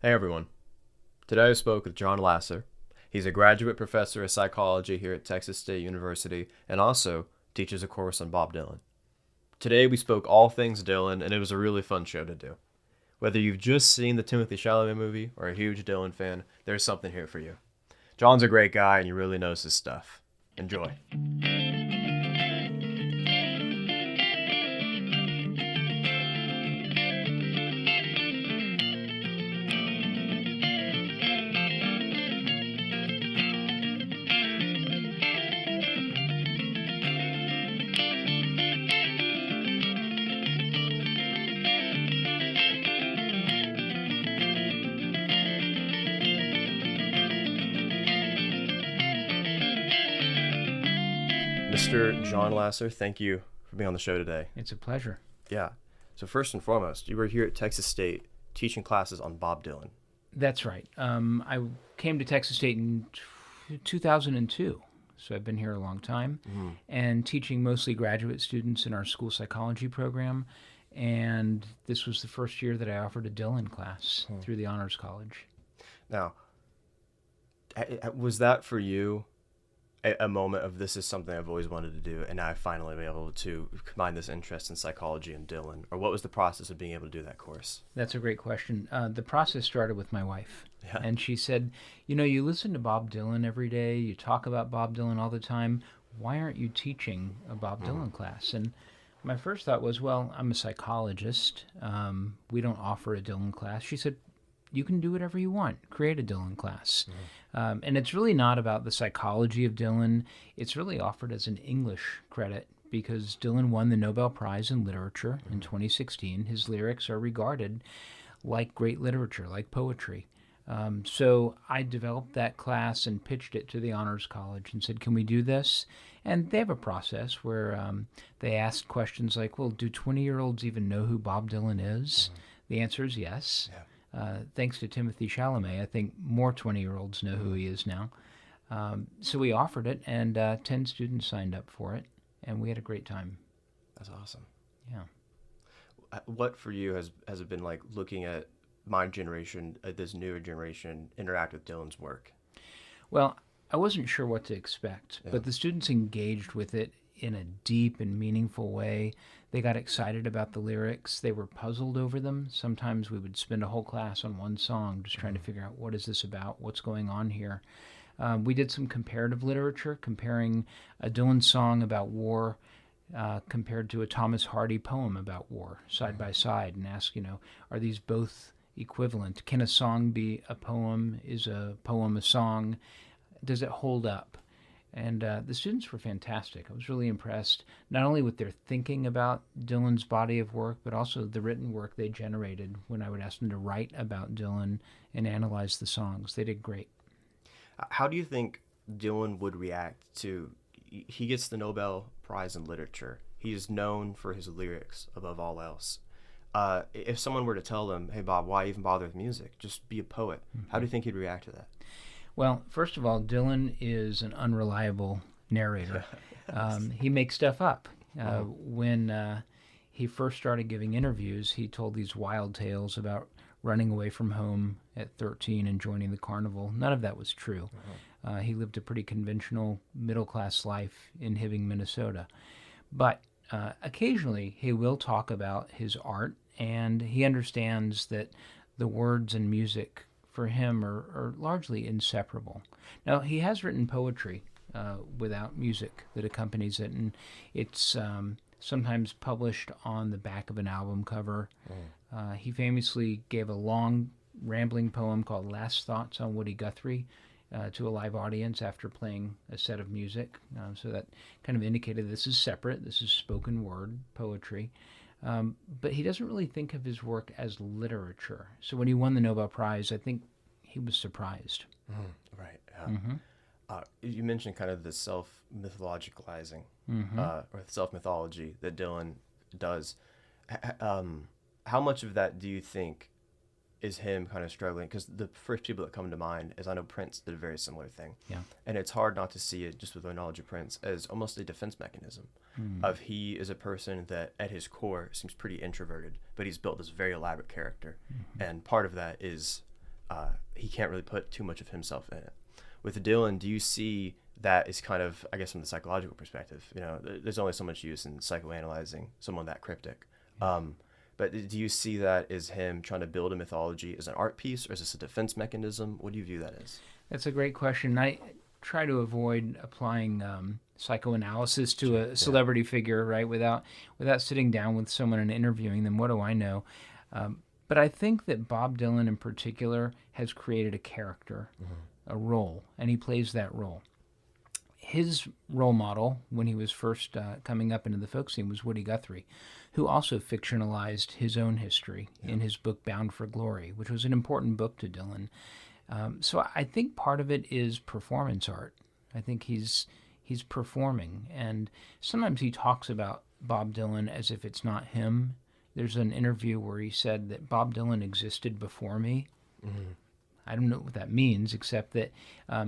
Hey everyone. Today I spoke with Jon Lasser. He's a graduate professor of psychology here at Texas State University and also teaches a course on Bob Dylan. Today we spoke all things Dylan and it was a really fun show to do. Whether you've just seen the Timothée Chalamet movie or a huge Dylan fan, there's something here for you. John's a great guy and he really knows his stuff. Enjoy. Mr. Jon Lasser, thank you for being on the show today. It's a pleasure. Yeah. So first and foremost, you were here at Texas State teaching classes on Bob Dylan. That's right. I came to Texas State in 2002, so I've been here a long time, and teaching mostly graduate students in our school psychology program. And this was the first year that I offered a Dylan class through the Honors College. Now, was that for you a moment of this is something I've always wanted to do, and now I finally been able to combine this interest in psychology and Dylan? Or what was the process of being able to do that course? That's a great question. The process started with my wife. Yeah. And she said, you listen to Bob Dylan every day, you talk about Bob Dylan all the time. Why aren't you teaching a Bob Dylan class? And my first thought was, well, I'm a psychologist. We don't offer a Dylan class. She said, you can do whatever you want. Create a Dylan class. And it's really not about the psychology of Dylan. It's really offered as an English credit because Dylan won the Nobel Prize in Literature in 2016. His lyrics are regarded like great literature, like poetry. So I developed that class and pitched it to the Honors College and said, can we do this? And they have a process where they ask questions like, well, do 20-year-olds even know who Bob Dylan is? The answer is yes. Yeah. Thanks to Timothée Chalamet, I think more 20-year-olds know who he is now. So we offered it, and 10 students signed up for it, and we had a great time. That's awesome. Yeah. What for you has it been like looking at my generation, this newer generation, interact with Dylan's work? Well, I wasn't sure what to expect, but the students engaged with it in a deep and meaningful way. They got excited about the lyrics. They were puzzled over them. Sometimes we would spend a whole class on one song just trying to figure out what is this about, what's going on here. We did some comparative literature, comparing a Dylan song about war compared to a Thomas Hardy poem about war, side by side, and ask, are these both equivalent? Can a song be a poem? Is a poem a song? Does it hold up? And the students were fantastic. I was really impressed, not only with their thinking about Dylan's body of work, but also the written work they generated when I would ask them to write about Dylan and analyze the songs. They did great. How do you think Dylan would react to, he gets the Nobel Prize in Literature. He is known for his lyrics above all else. If someone were to tell him, hey, Bob, why even bother with music? Just be a poet. How do you think he'd react to that? Well, first of all, Dylan is an unreliable narrator. He makes stuff up. When he first started giving interviews, he told these wild tales about running away from home at 13 and joining the carnival. None of that was true. He lived a pretty conventional middle-class life in Hibbing, Minnesota. But occasionally he will talk about his art, and he understands that the words and music for him are largely inseparable. Now, he has written poetry without music that accompanies it, and it's sometimes published on the back of an album cover. He famously gave a long, rambling poem called Last Thoughts on Woody Guthrie to a live audience after playing a set of music. So that kind of indicated this is separate. This is spoken word poetry. But he doesn't really think of his work as literature. So when he won the Nobel Prize, I think he was surprised. Right. You mentioned kind of the self-mythologicalizing or self-mythology that Dylan does. How much of that do you think is him kind of struggling? Because the first people that come to mind is, I know Prince did a very similar thing. Yeah. And it's hard not to see it, just with the knowledge of Prince, as almost a defense mechanism of he is a person that at his core seems pretty introverted, but he's built this very elaborate character. And part of that is he can't really put too much of himself in it. With Dylan, do you see that is kind of, I guess, from the psychological perspective, there's only so much use in psychoanalyzing someone that cryptic. But do you see that as him trying to build a mythology as an art piece, or is this a defense mechanism? What do you view that as? That's a great question. I try to avoid applying psychoanalysis to a celebrity figure, right? Without sitting down with someone and interviewing them. What do I know? But I think that Bob Dylan in particular has created a character, a role, and he plays that role. His role model when he was first coming up into the folk scene was Woody Guthrie, who also fictionalized his own history in his book Bound for Glory, which was an important book to Dylan. So I think part of it is performance art. I think he's performing, and sometimes he talks about Bob Dylan as if it's not him. There's an interview where he said that Bob Dylan existed before me. Mm-hmm. I don't know what that means, except that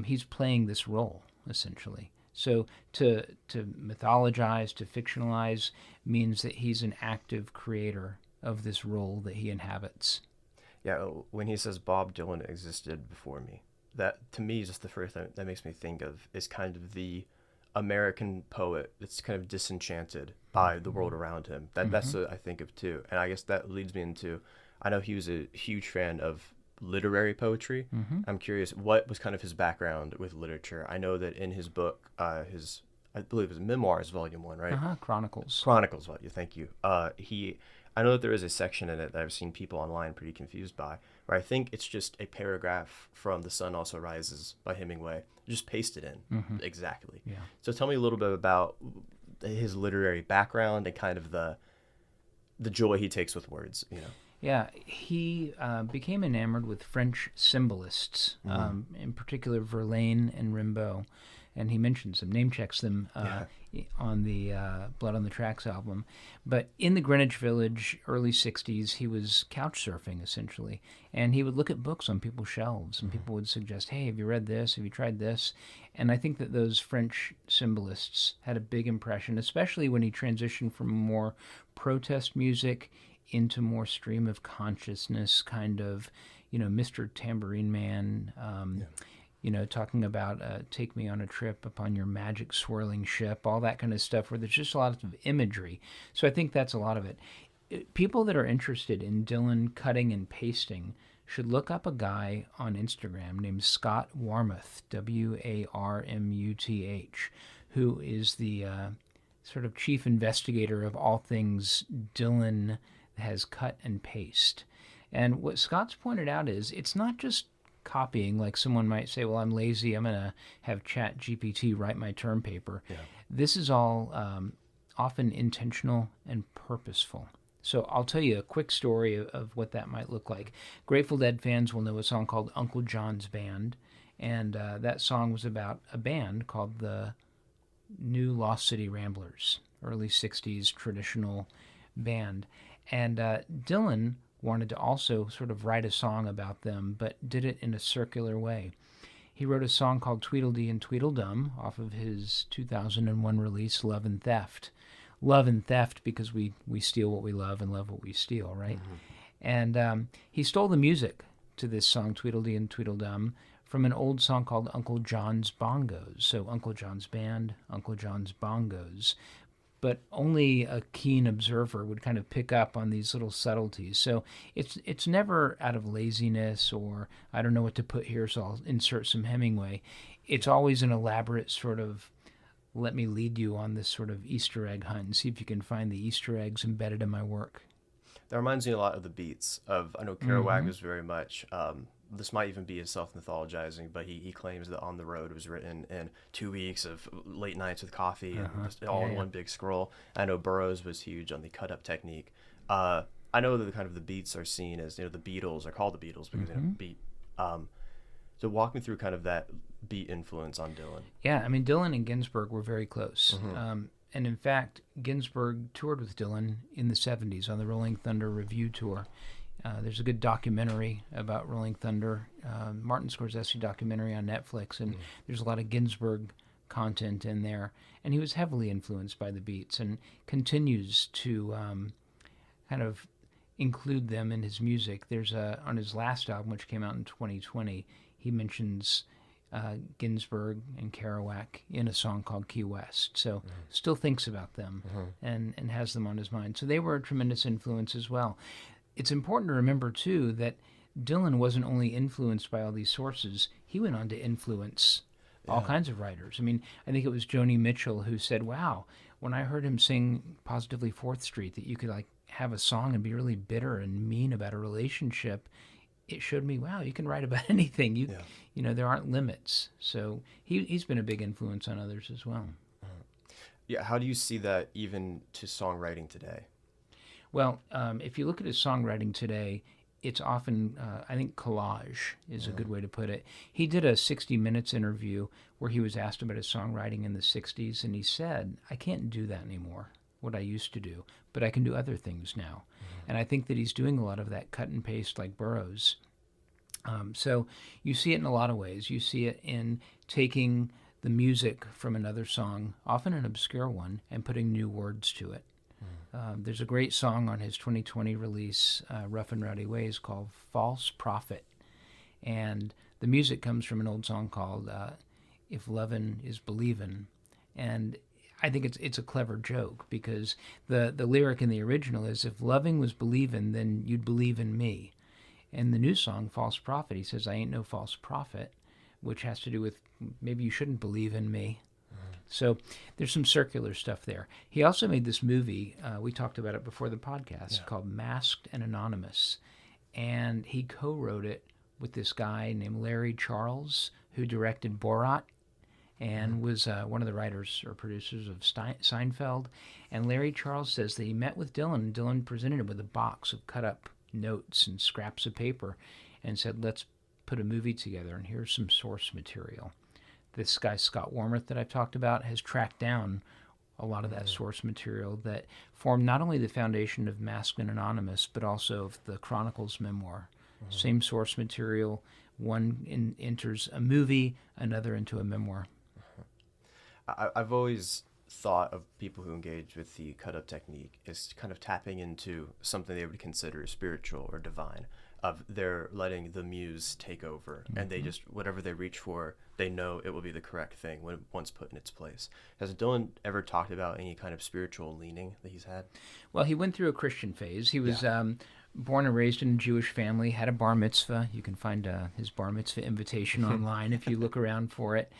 he's playing this role, essentially. So to mythologize, to fictionalize, means that he's an active creator of this role that he inhabits. Yeah, when he says Bob Dylan existed before me, that to me is just the first thing that makes me think of is kind of the American poet that's kind of disenchanted by the world around him. That's what I think of too. And I guess that leads me into, I know he was a huge fan of literary poetry. I'm curious, what was kind of his background with literature? I know that in his book, I believe it was Memoirs, Volume 1, right? Chronicles, thank you. I know that there is a section in it that I've seen people online pretty confused by, where I think it's just a paragraph from The Sun Also Rises by Hemingway, just pasted in exactly. Yeah. So tell me a little bit about his literary background and kind of the joy he takes with words, Yeah, he became enamored with French symbolists, in particular Verlaine and Rimbaud, and he mentions them, name checks them on the Blood on the Tracks album. But in the Greenwich Village, early 60s, he was couch surfing, essentially, and he would look at books on people's shelves, and people would suggest, hey, have you read this? Have you tried this? And I think that those French symbolists had a big impression, especially when he transitioned from more protest music into more stream of consciousness, kind of, Mr. Tambourine Man, talking about take me on a trip upon your magic swirling ship, all that kind of stuff, where there's just a lot of imagery. So I think that's a lot of it. People that are interested in Dylan cutting and pasting should look up a guy on Instagram named Scott Warmuth, Warmuth, who is the sort of chief investigator of all things Dylan has cut and paste. And what Scott's pointed out is it's not just copying, like someone might say, well, I'm lazy, I'm going to have Chat GPT write my term paper. Yeah. This is all often intentional and purposeful. So I'll tell you a quick story of what that might look like. Grateful Dead fans will know a song called Uncle John's Band, and that song was about a band called the New Lost City Ramblers, early 60s traditional band. And Dylan wanted to also sort of write a song about them, but did it in a circular way. He wrote a song called Tweedledee and Tweedledum off of his 2001 release, Love and Theft. Love and theft because we steal what we love and love what we steal, right? And he stole the music to this song, Tweedledee and Tweedledum, from an old song called Uncle John's Bongos. So Uncle John's Band, Uncle John's Bongos. But only a keen observer would kind of pick up on these little subtleties. So it's never out of laziness or I don't know what to put here, so I'll insert some Hemingway. It's always an elaborate sort of let me lead you on this sort of Easter egg hunt and see if you can find the Easter eggs embedded in my work. That reminds me a lot of the beats of, I know Kerouac was very much, this might even be his self-mythologizing, but he claims that On the Road was written in 2 weeks of late nights with coffee and just all in one big scroll. I know Burroughs was huge on the cut-up technique. I know that the kind of the beats are seen as, the Beatles are called the Beatles because they have a beat. So walk me through kind of that beat influence on Dylan. Yeah, I mean, Dylan and Ginsberg were very close. And in fact, Ginsberg toured with Dylan in the 70s on the Rolling Thunder Review Tour. There's a good documentary about Rolling Thunder, Martin Scorsese documentary on Netflix, and there's a lot of Ginsberg content in there. And he was heavily influenced by the Beats and continues to kind of include them in his music. There's on his last album, which came out in 2020, he mentions Ginsberg and Kerouac in a song called Key West. So still thinks about them and has them on his mind. So they were a tremendous influence as well. It's important to remember, too, that Dylan wasn't only influenced by all these sources, he went on to influence all kinds of writers. I mean, I think it was Joni Mitchell who said, wow, when I heard him sing Positively 4th Street, that you could like have a song and be really bitter and mean about a relationship, it showed me, wow, you can write about anything. You know, there aren't limits. So he's been a big influence on others as well. Yeah, how do you see that even to songwriting today? Well, if you look at his songwriting today, it's often, I think collage is a good way to put it. He did a 60 Minutes interview where he was asked about his songwriting in the 60s, and he said, I can't do that anymore, what I used to do, but I can do other things now. And I think that he's doing a lot of that cut and paste like Burroughs. So you see it in a lot of ways. You see it in taking the music from another song, often an obscure one, and putting new words to it. There's a great song on his 2020 release, Rough and Rowdy Ways, called False Prophet. And the music comes from an old song called If Lovin' Is Believin'. And I think it's a clever joke because the lyric in the original is, if loving was believin', then you'd believe in me. And the new song, False Prophet, he says, I ain't no false prophet, which has to do with maybe you shouldn't believe in me. So there's some circular stuff there. He also made this movie, we talked about it before the podcast, called Masked and Anonymous. And he co-wrote it with this guy named Larry Charles, who directed Borat and was one of the writers or producers of Seinfeld. And Larry Charles says that he met with Dylan, and Dylan presented him with a box of cut-up notes and scraps of paper and said, let's put a movie together, and here's some source material. This guy, Scott Warmoth, that I've talked about, has tracked down a lot of that source material that formed not only the foundation of Masked and Anonymous, but also of the Chronicles memoir. Same source material. One enters a movie, another into a memoir. I've always thought of people who engage with the cut-up technique as kind of tapping into something they would consider spiritual or divine. Of they're letting the muse take over, and they just, whatever they reach for, they know it will be the correct thing when once put in its place. Has Dylan ever talked about any kind of spiritual leaning that he's had? Well, he went through a Christian phase. He was born and raised in a Jewish family, had a bar mitzvah. You can find his bar mitzvah invitation online if you look around for it.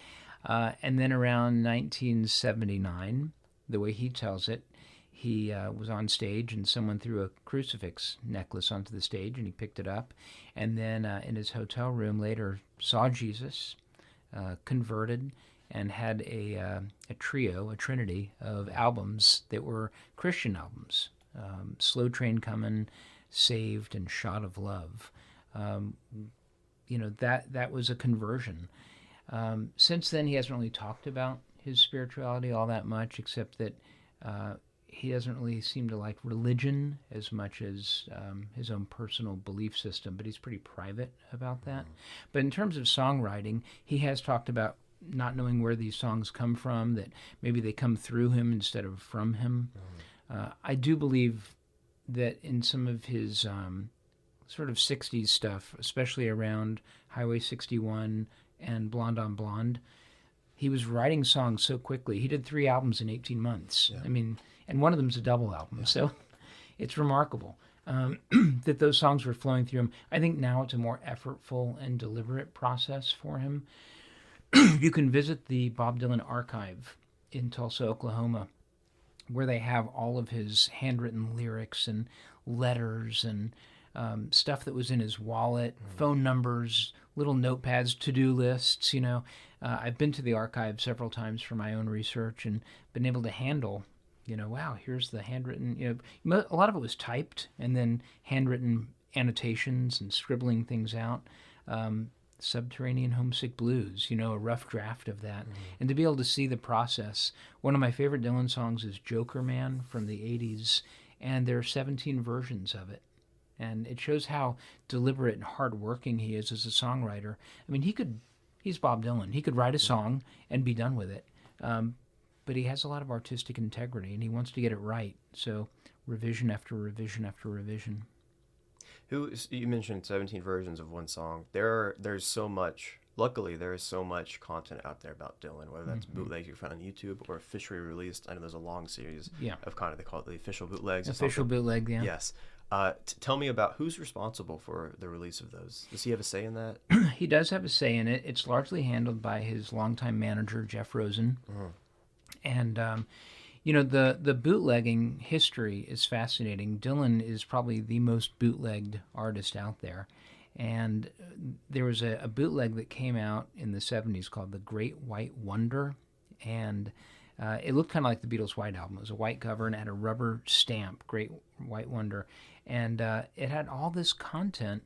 And then around 1979, the way he tells it, he was on stage and someone threw a crucifix necklace onto the stage and he picked it up. And then in his hotel room later saw Jesus, converted, and had a trinity of albums that were Christian albums. Slow Train Comin', Saved, and Shot of Love. That was a conversion. Since then, he hasn't really talked about his spirituality all that much, except that he doesn't really seem to like religion as much as his own personal belief system, but he's pretty private about that. But in terms of songwriting, he has talked about not knowing where these songs come from, that maybe they come through him instead of from him. I do believe that in some of his sort of 60s stuff, especially around Highway 61 and Blonde on Blonde, he was writing songs so quickly. He did 3 albums in 18 months. I mean, and one of them's a double album. So it's remarkable that those songs were flowing through him. I think now it's a more effortful and deliberate process for him. You can visit the Bob Dylan archive in Tulsa, Oklahoma, where they have all of his handwritten lyrics and letters and stuff that was in his wallet, phone numbers, little notepads, to-do lists. I've been to the archive several times for my own research and been able to handle, wow, here's the handwritten, a lot of it was typed and then handwritten annotations and scribbling things out. Subterranean Homesick Blues, a rough draft of that. And to be able to see the process. One of my favorite Dylan songs is Joker Man from the 80s, and there are 17 versions of it. And it shows how deliberate and hardworking he is as a songwriter. I mean, he's Bob Dylan. He could write a song and be done with it. But he has a lot of artistic integrity, and he wants to get it right. So revision after revision after revision. You mentioned 17 versions of one song. There's so much. Luckily, there is so much content out there about Dylan, whether that's bootlegs you find on YouTube or officially released. I know there's a long series Yeah. of kind of, they call it the official bootlegs. Official bootleg, yeah. Yes. Tell me about who's responsible for the release of those. Does he have a say in that? He does have a say in it. It's largely handled by his longtime manager, Jeff Rosen. And, the bootlegging history is fascinating. Dylan is probably the most bootlegged artist out there. And there was a bootleg that came out in the 70s called The Great White Wonder. And it looked kind of like the Beatles' White Album. It was a white cover and it had a rubber stamp, Great White Wonder. And it had all this content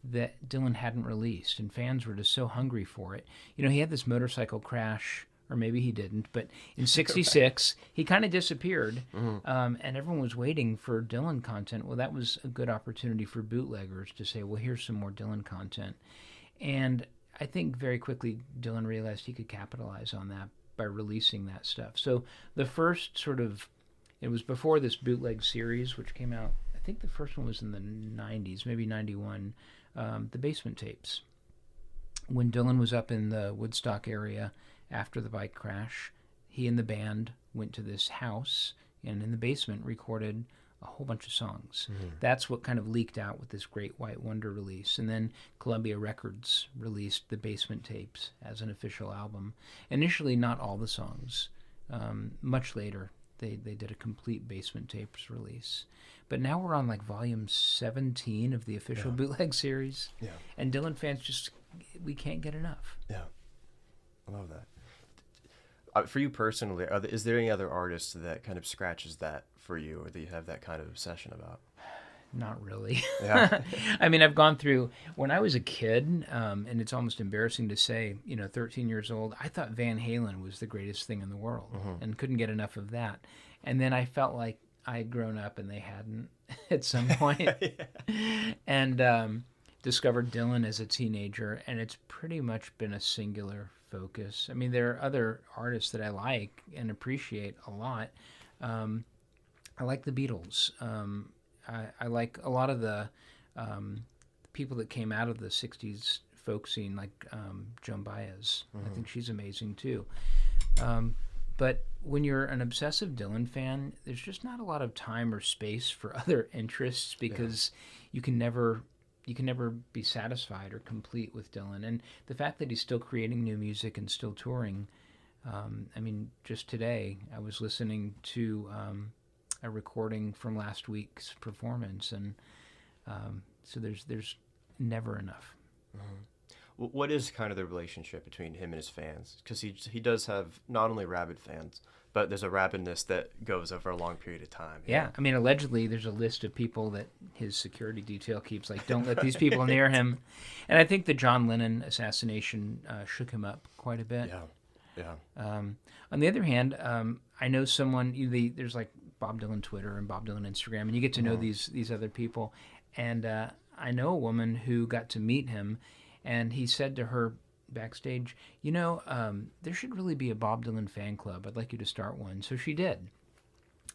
that Dylan hadn't released, and fans were just so hungry for it. He had this motorcycle crash, or maybe he didn't, but in '66, he kind of disappeared, and everyone was waiting for Dylan content. Well, that was a good opportunity for bootleggers to say, well, here's some more Dylan content. And I think very quickly Dylan realized he could capitalize on that by releasing that stuff. So the first it was before this bootleg series, which came out, I think the first one was in the 90s, maybe 91, the Basement Tapes. When Dylan was up in the Woodstock area after the bike crash, he and the band went to this house and in the basement recorded a whole bunch of songs. That's what kind of leaked out with this Great White Wonder release. And then Columbia Records released the Basement Tapes as an official album. Initially, not all the songs. Much later, they did a complete Basement Tapes release. But now we're on like volume 17 of the official bootleg series. Yeah. And Dylan fans we can't get enough. Yeah. I love that. For you personally, is there any other artist that kind of scratches that for you, or that you have that kind of obsession about? Not really. Yeah. I mean, I've gone through, when I was a kid, and it's almost embarrassing to say, 13 years old, I thought Van Halen was the greatest thing in the world and couldn't get enough of that. And then I felt like I had grown up and they hadn't at some point. And discovered Dylan as a teenager, and it's pretty much been a singular focus. I mean, there are other artists that I like and appreciate a lot. I like the Beatles. I like a lot of the people that came out of the 60s folk scene, like Joan Baez. I think she's amazing too. But when you're an obsessive Dylan fan, there's just not a lot of time or space for other interests because you can never be satisfied or complete with Dylan. And the fact that he's still creating new music and still touring, I mean, just today I was listening to a recording from last week's performance, and so there's never enough. What is kind of the relationship between him and his fans? Because he does have not only rabid fans, but there's a rabidness that goes over a long period of time. Yeah, I mean, allegedly there's a list of people that his security detail keeps, like, don't let these people near him. And I think the John Lennon assassination shook him up quite a bit. Yeah. On the other hand, I know someone, there's like Bob Dylan Twitter and Bob Dylan Instagram, and you get to know these other people. And I know a woman who got to meet him, and he said to her backstage, there should really be a Bob Dylan fan club. I'd like you to start one. So she did.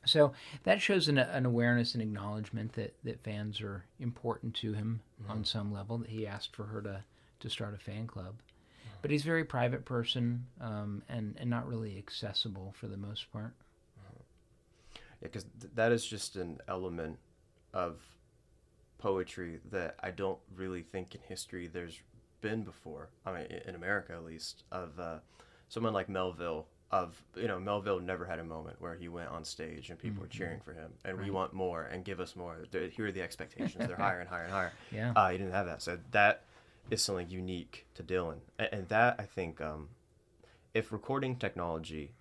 So that shows an awareness and acknowledgement that fans are important to him on some level, that he asked for her to start a fan club. But he's a very private person and not really accessible for the most part. Yeah, because that is just an element of poetry that I don't really think in history there's been before. I mean, in America at least, of someone like Melville. Melville never had a moment where he went on stage and people were cheering for him, and we want more and give us more. Here are the expectations. They're higher and higher and higher. Yeah. He didn't have that. So that is something unique to Dylan, and that, I think, if recording technology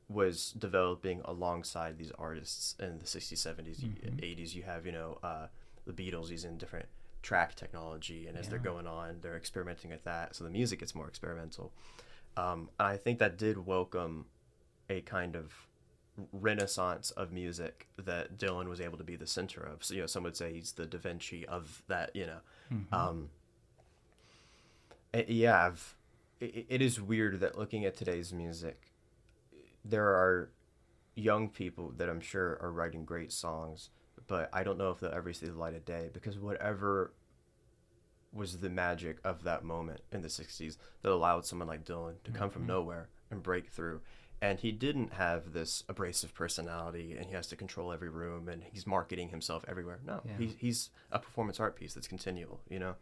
was developing alongside these artists in the 60s, 70s, 80s, you have the Beatles using different track technology, and as they're going on, they're experimenting with that, so the music gets more experimental. I think that did welcome a kind of renaissance of music that Dylan was able to be the center of. So, some would say he's the Da Vinci of that. It is weird that looking at today's music, there are young people that I'm sure are writing great songs, but I don't know if they'll ever see the light of day, because whatever was the magic of that moment in the 60s that allowed someone like Dylan to come from nowhere and break through. And he didn't have this abrasive personality and he has to control every room and he's marketing himself everywhere. No, he's a performance art piece that's continual, you know?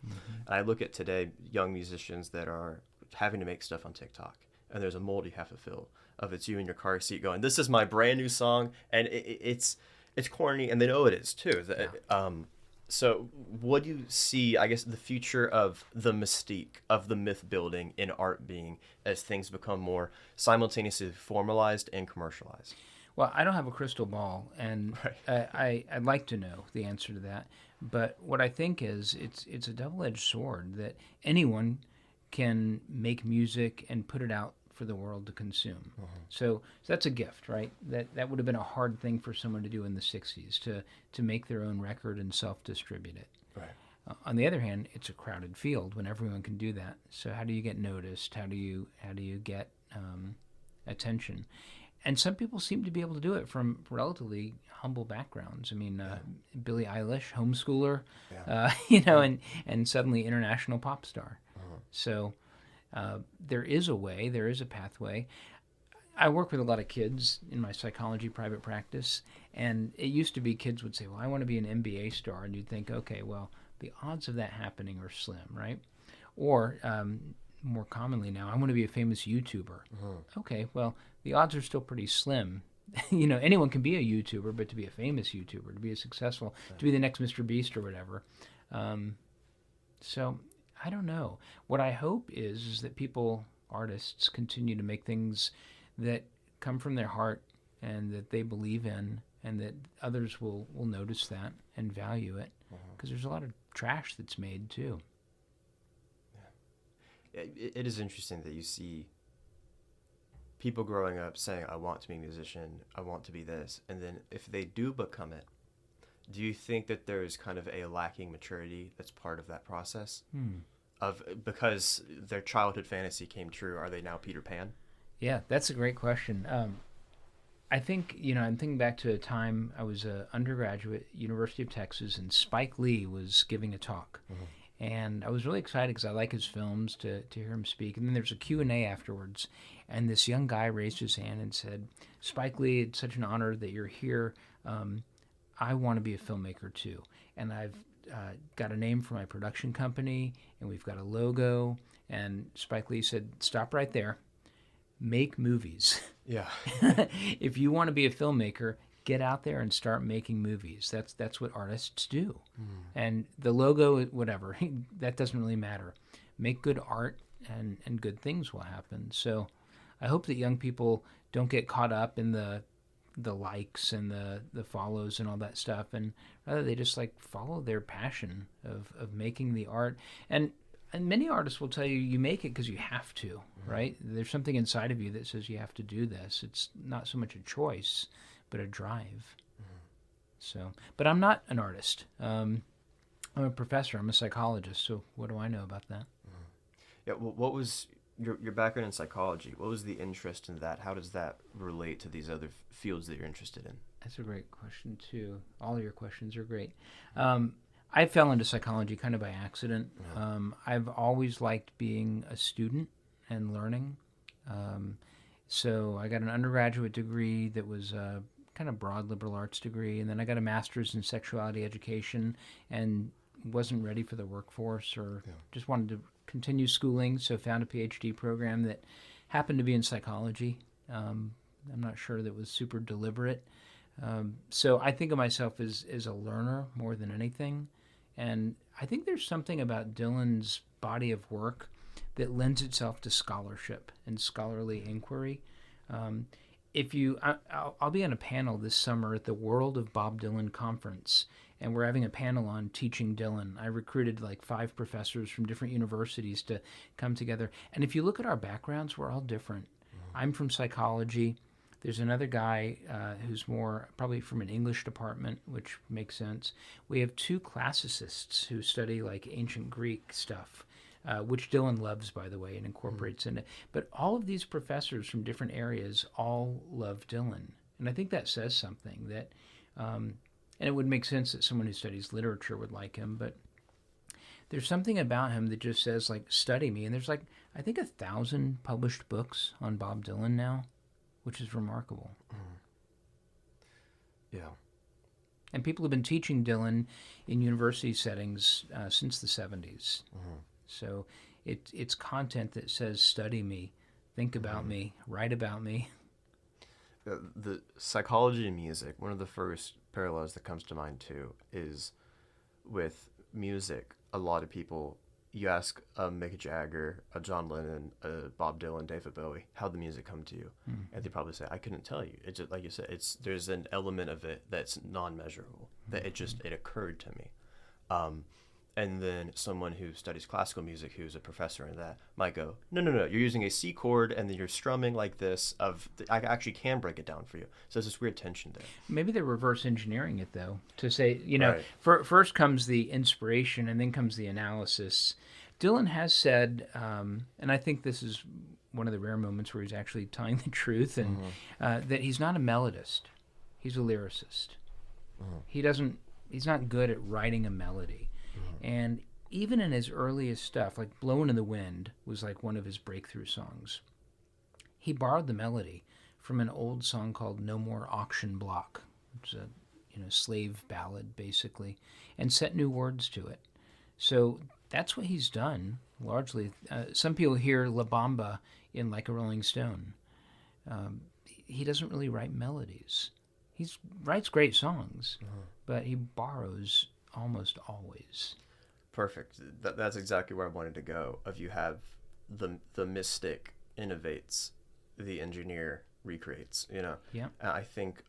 And I look at today young musicians that are having to make stuff on TikTok, and there's a mold you have to fill of it's you in your car seat going, this is my brand new song, and it's corny, and they know it is too. So what do you see, I guess, the future of the mystique of the myth building in art being as things become more simultaneously formalized and commercialized? Well, I don't have a crystal ball, and I'd like to know the answer to that. But what I think is it's a double-edged sword that anyone can make music and put it out for the world to consume. So that's a gift, right? That would have been a hard thing for someone to do in the 60s, to make their own record and self-distribute it. Right. On the other hand, it's a crowded field when everyone can do that. So how do you get noticed? How do you get attention? And some people seem to be able to do it from relatively humble backgrounds. I mean, Billie Eilish, homeschooler, and suddenly international pop star. So there is a way, there is a pathway. I work with a lot of kids in my psychology private practice, and it used to be kids would say, well, I want to be an NBA star, and you'd think, okay, well, the odds of that happening are slim, right? Or more commonly now, I want to be a famous YouTuber. Okay, well, the odds are still pretty slim. Anyone can be a YouTuber, but to be a famous YouTuber, to be a successful, to be the next Mr. Beast or whatever. So I don't know. What I hope is that artists, continue to make things that come from their heart and that they believe in, and that others will notice that and value it, because there's a lot of trash that's made too. Yeah. It is interesting that you see people growing up saying, I want to be a musician, I want to be this, and then if they do become it, do you think that there's kind of a lacking maturity that's part of that process? Because their childhood fantasy came true, are they now Peter Pan? Yeah, that's a great question. I think, I'm thinking back to a time I was an undergraduate at University of Texas, and Spike Lee was giving a talk. And I was really excited because I like his films, to hear him speak. And then there's a Q&A afterwards, and this young guy raised his hand and said, Spike Lee, it's such an honor that you're here. I want to be a filmmaker too. And I've got a name for my production company, and we've got a logo. And Spike Lee said, stop right there. Make movies. Yeah. If you want to be a filmmaker, get out there and start making movies. That's what artists do. And the logo, whatever, that doesn't really matter. Make good art, and good things will happen. So I hope that young people don't get caught up in the likes and the follows and all that stuff, and rather they just follow their passion of making the art. And many artists will tell you, you make it because you have to, right? There's something inside of you that says you have to do this. It's not so much a choice, but a drive. So, but I'm not an artist. I'm a professor. I'm a psychologist. So what do I know about that? Yeah. Well, what was your background in psychology? What was the interest in that? How does that relate to these other fields that you're interested in? That's a great question too. All your questions are great. I fell into psychology kind of by accident. I've always liked being a student and learning. So I got an undergraduate degree that was a kind of broad liberal arts degree, and then I got a master's in sexuality education and wasn't ready for the workforce, or just wanted to continue schooling, so found a PhD program that happened to be in psychology. I'm not sure that was super deliberate. So I think of myself as a learner more than anything. And I think there's something about Dylan's body of work that lends itself to scholarship and scholarly inquiry. I'll be on a panel this summer at the World of Bob Dylan conference, and we're having a panel on teaching Dylan. I recruited 5 professors from different universities to come together. And if you look at our backgrounds, we're all different. I'm from psychology. There's another guy who's more probably from an English department, which makes sense. We have 2 classicists who study ancient Greek stuff, which Dylan loves, by the way, and incorporates in it. But all of these professors from different areas all love Dylan. And I think that says something, that And it would make sense that someone who studies literature would like him, but there's something about him that just says, like, study me. And there's, like, I think 1,000 published books on Bob Dylan now, which is remarkable. Yeah. And people have been teaching Dylan in university settings since the 70s. So it's content that says, study me, think about me, write about me. The psychology of music, one of the first parallels that comes to mind too is with music. A lot of people, you ask a Mick Jagger, a John Lennon, a Bob Dylan, David Bowie, how'd the music come to you? And they probably say, I couldn't tell you. It's just, like you said, there's an element of it that's non-measurable, that it occurred to me. And then someone who studies classical music, who's a professor in that, might go, no, you're using a C chord and then you're strumming like this. I actually can break it down for you. So there's this weird tension there. Maybe they're reverse engineering it, though, to say, Right. first comes the inspiration and then comes the analysis. Dylan has said, and I think this is one of the rare moments where he's actually telling the truth, and that he's not a melodist. He's a lyricist. He's not good at writing a melody. And even in his earliest stuff, like Blowin' in the Wind was like one of his breakthrough songs. He borrowed the melody from an old song called No More Auction Block, which is a slave ballad, basically, and set new words to it. So that's what he's done, largely. Some people hear La Bamba in Like a Rolling Stone. He doesn't really write melodies. He writes great songs, but he borrows almost always. Perfect. That's exactly where I wanted to go. If you have the mystic innovates, the engineer recreates. Yeah. I think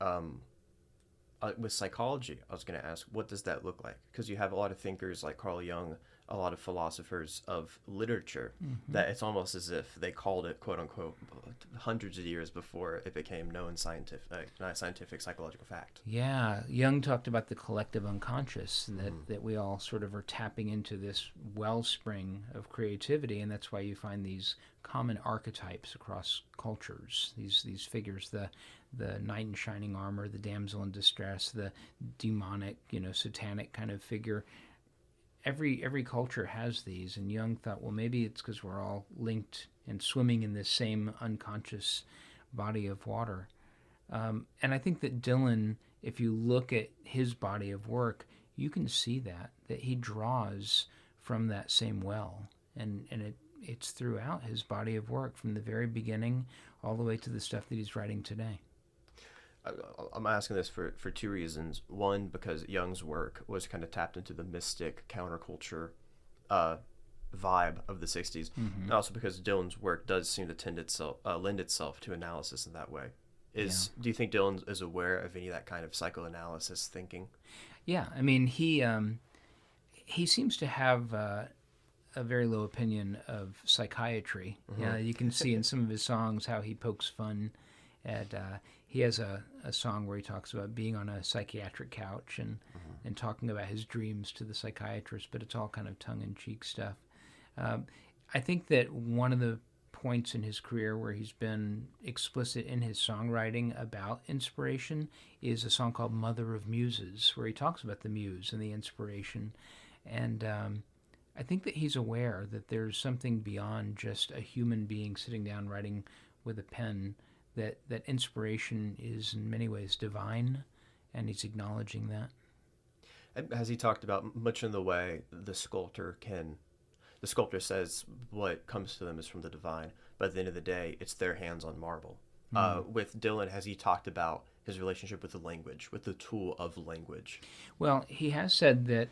with psychology, I was going to ask, what does that look like? Because you have a lot of thinkers like Carl Jung, a lot of philosophers of literature, that it's almost as if they called it, quote unquote, hundreds of years before it became known scientific psychological fact. Yeah, Jung talked about the collective unconscious, that we all sort of are tapping into this wellspring of creativity, and that's why you find these common archetypes across cultures, these figures, the knight in shining armor, the damsel in distress, the demonic, satanic kind of figure. Every culture has these, and Jung thought, well, maybe it's because we're all linked and swimming in this same unconscious body of water. And I think that Dylan, if you look at his body of work, you can see that he draws from that same well, and it's throughout his body of work, from the very beginning all the way to the stuff that he's writing today. I'm asking this for two reasons. One, because Jung's work was kind of tapped into the mystic counterculture vibe of the 60s. And also because Dylan's work does seem to lend itself to analysis in that way. Do you think Dylan is aware of any of that kind of psychoanalysis thinking? Yeah, I mean, he seems to have a very low opinion of psychiatry. You can see in some of his songs how he pokes fun at. He has a song where he talks about being on a psychiatric couch and talking about his dreams to the psychiatrist, but it's all kind of tongue-in-cheek stuff. I think that one of the points in his career where he's been explicit in his songwriting about inspiration is a song called Mother of Muses, where he talks about the muse and the inspiration. And I think that he's aware that there's something beyond just a human being sitting down writing with a pen, that inspiration is in many ways divine, and he's acknowledging that. Has he talked about much in the way the sculptor says what comes to them is from the divine, but at the end of the day, it's their hands on marble. With Dylan, has he talked about his relationship with the language, with the tool of language? Well, he has said that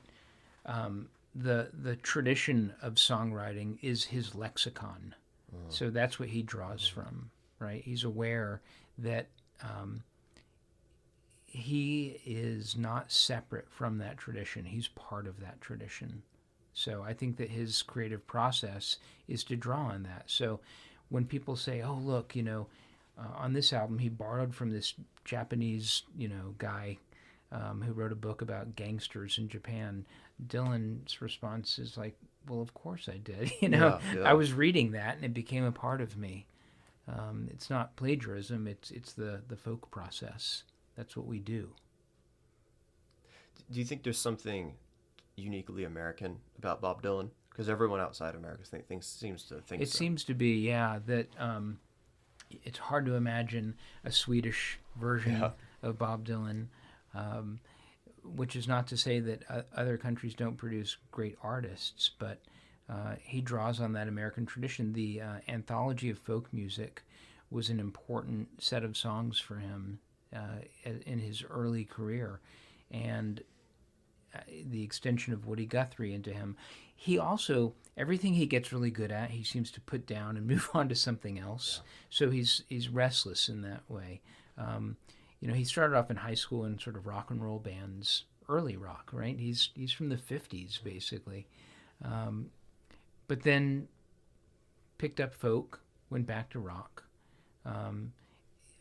the tradition of songwriting is his lexicon. So that's what he draws from. Right, he's aware that he is not separate from that tradition. He's part of that tradition. So I think that his creative process is to draw on that. So when people say, "Oh, look, on this album he borrowed from this Japanese, guy who wrote a book about gangsters in Japan," Dylan's response is like, "Well, of course I did. Yeah. I was reading that and it became a part of me." It's not plagiarism, it's the folk process. That's what we do. Do you think there's something uniquely American about Bob Dylan? Because everyone outside America seems to think It so. seems to be, yeah, that it's hard to imagine a Swedish version of Bob Dylan, um, which is not to say that other countries don't produce great artists, but he draws on that American tradition. The anthology of folk music was an important set of songs for him in his early career, and the extension of Woody Guthrie into him. He also, everything he gets really good at, he seems to put down and move on to something else. Yeah. So he's restless in that way. He started off in high school in sort of rock and roll bands, early rock, right? He's from the 50s, basically. But then picked up folk, went back to rock.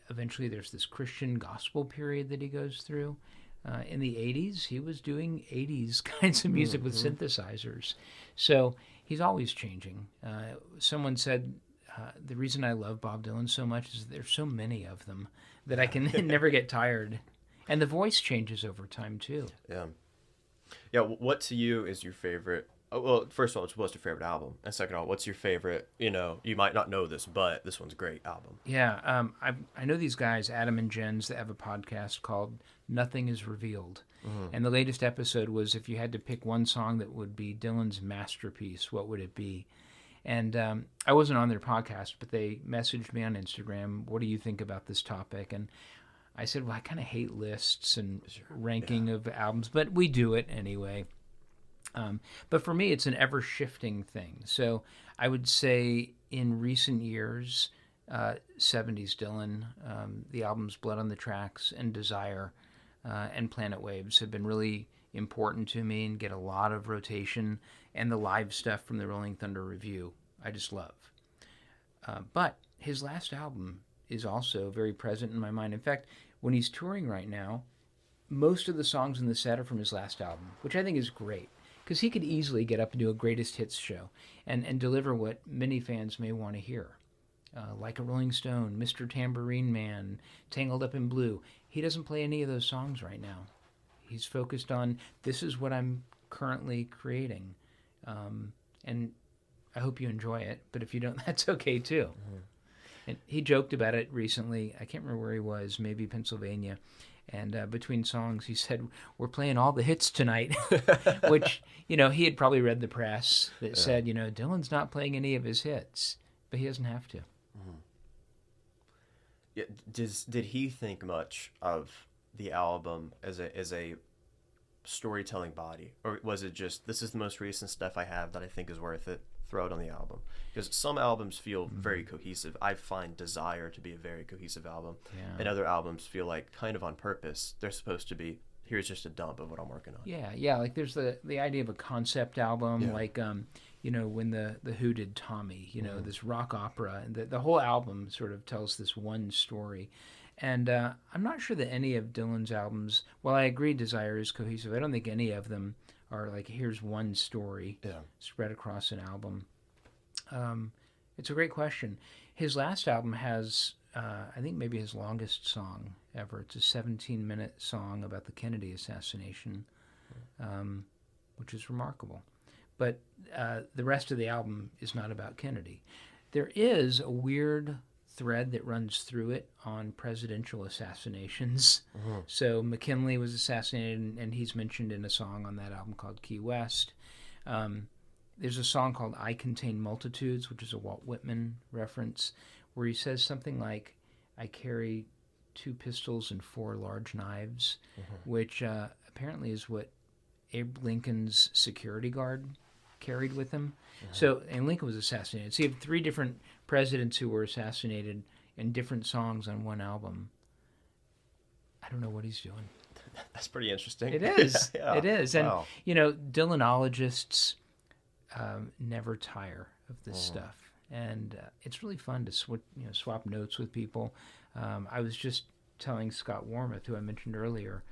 Eventually there's this Christian gospel period that he goes through. In the 80s, he was doing 80s kinds of music with synthesizers. So he's always changing. Someone said, the reason I love Bob Dylan so much is there's so many of them that I can never get tired. And the voice changes over time, too. Yeah. Yeah, what to you is your favorite? Oh, well, first of all, what's your favorite album? And second of all, what's your favorite, you might not know this, but this one's a great album. Yeah, I know these guys, Adam and Jens, that have a podcast called Nothing is Revealed. Mm-hmm. And the latest episode was if you had to pick one song that would be Dylan's masterpiece, what would it be? And I wasn't on their podcast, but they messaged me on Instagram, what do you think about this topic? And I said, well, I kind of hate lists and ranking of albums, but we do it anyway. But for me, it's an ever-shifting thing. So I would say in recent years, 70s Dylan, the albums Blood on the Tracks and Desire and Planet Waves have been really important to me and get a lot of rotation, and the live stuff from the Rolling Thunder Review I just love. But his last album is also very present in my mind. In fact, when he's touring right now, most of the songs in the set are from his last album, which I think is great. Because he could easily get up and do a greatest hits show and deliver what many fans may want to hear. Like a Rolling Stone, Mr. Tambourine Man, Tangled Up in Blue. He doesn't play any of those songs right now. He's focused on, this is what I'm currently creating. And I hope you enjoy it, but if you don't, that's okay too. Mm-hmm. And he joked about it recently. I can't remember where he was, maybe Pennsylvania. And between songs, he said, we're playing all the hits tonight, which, he had probably read the press that said, Dylan's not playing any of his hits, but he doesn't have to. Mm-hmm. Yeah, did he think much of the album as a storytelling body? Or was it just, this is the most recent stuff I have that I think is worth it? Throw it on the album, because some albums feel very cohesive. I find Desire to be a very cohesive album, and other albums feel like kind of on purpose. They're supposed to be, here's just a dump of what I'm working on. Yeah. Like there's the idea of a concept album, like when the Who did Tommy, this rock opera, and the whole album sort of tells this one story. And I'm not sure that any of Dylan's albums, while I agree Desire is cohesive, I don't think any of them are like, here's one story spread across an album. It's a great question. His last album has, I think maybe his longest song ever. It's a 17-minute song about the Kennedy assassination, which is remarkable. But the rest of the album is not about Kennedy. There is a weird thread that runs through it on presidential assassinations. Mm-hmm. So McKinley was assassinated, and he's mentioned in a song on that album called Key West. There's a song called I Contain Multitudes, which is a Walt Whitman reference, where he says something like, I carry 2 pistols and 4 large knives, which apparently is what Abe Lincoln's security guard carried with him. So, and Lincoln was assassinated. So you have 3 different presidents who were assassinated in different songs on one album. I don't know what he's doing. That's pretty interesting. It is. Yeah. It is. And, wow. Dylanologists never tire of this stuff. And it's really fun to swap notes with people. I was just telling Scott Warmoth, who I mentioned earlier,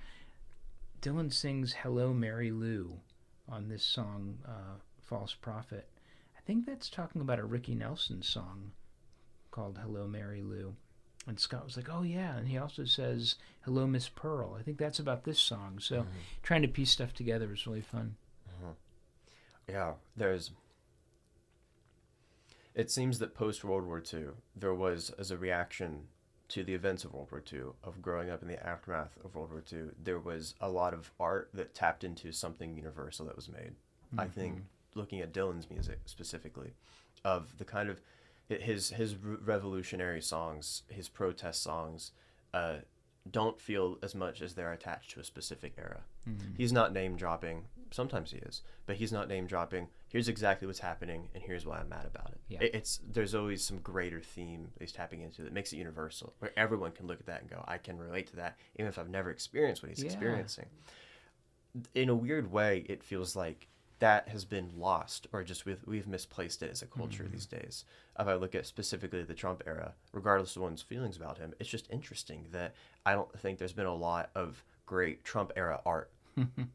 Dylan sings Hello, Mary Lou on this song, False Prophet. I think that's talking about a Ricky Nelson song called Hello, Mary Lou. And Scott was like, "Oh yeah," and he also says, "Hello, Miss Pearl." I think that's about this song. So trying to piece stuff together is really fun. Yeah, it seems that post World War II, there was, as a reaction to the events of World War II, of growing up in the aftermath of World War II, there was a lot of art that tapped into something universal that was made. I think looking at Dylan's music specifically, of the kind of his revolutionary songs, his protest songs, uh, don't feel as much as they're attached to a specific era. He's not name dropping. Sometimes he is, but he's not name dropping. Here's exactly what's happening, and here's why I'm mad about it. Yeah. It's there's always some greater theme that he's tapping into that makes it universal, where everyone can look at that and go, I can relate to that, even if I've never experienced what he's experiencing. In a weird way, it feels like that has been lost, or just we've misplaced it as a culture these days. If I look at specifically the Trump era, regardless of one's feelings about him, it's just interesting that I don't think there's been a lot of great Trump era art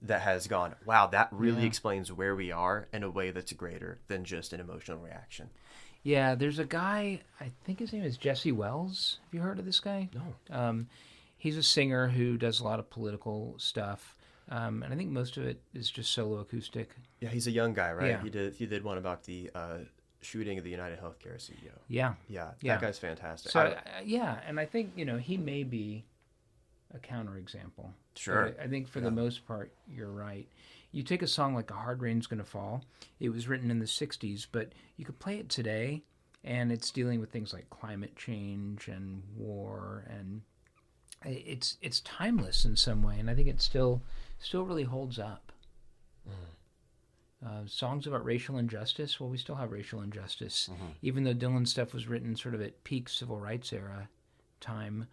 that has gone, wow, that really explains where we are in a way that's greater than just an emotional reaction. Yeah, there's a guy, I think his name is Jesse Wells. Have you heard of this guy? No. He's a singer who does a lot of political stuff. And I think most of it is just solo acoustic. Yeah, he's a young guy, right? Yeah. He did one about the shooting of the United Healthcare CEO. Yeah. Yeah, Yeah. that guy's fantastic. So, yeah, and I think, he may be a counterexample. Sure. But I think for the most part, you're right. You take a song like A Hard Rain's Gonna Fall. It was written in the 60s, but you could play it today, and it's dealing with things like climate change and war, and it's timeless in some way, and I think it still really holds up. Songs about racial injustice, well, we still have racial injustice. Even though Dylan's stuff was written sort of at peak civil rights era time,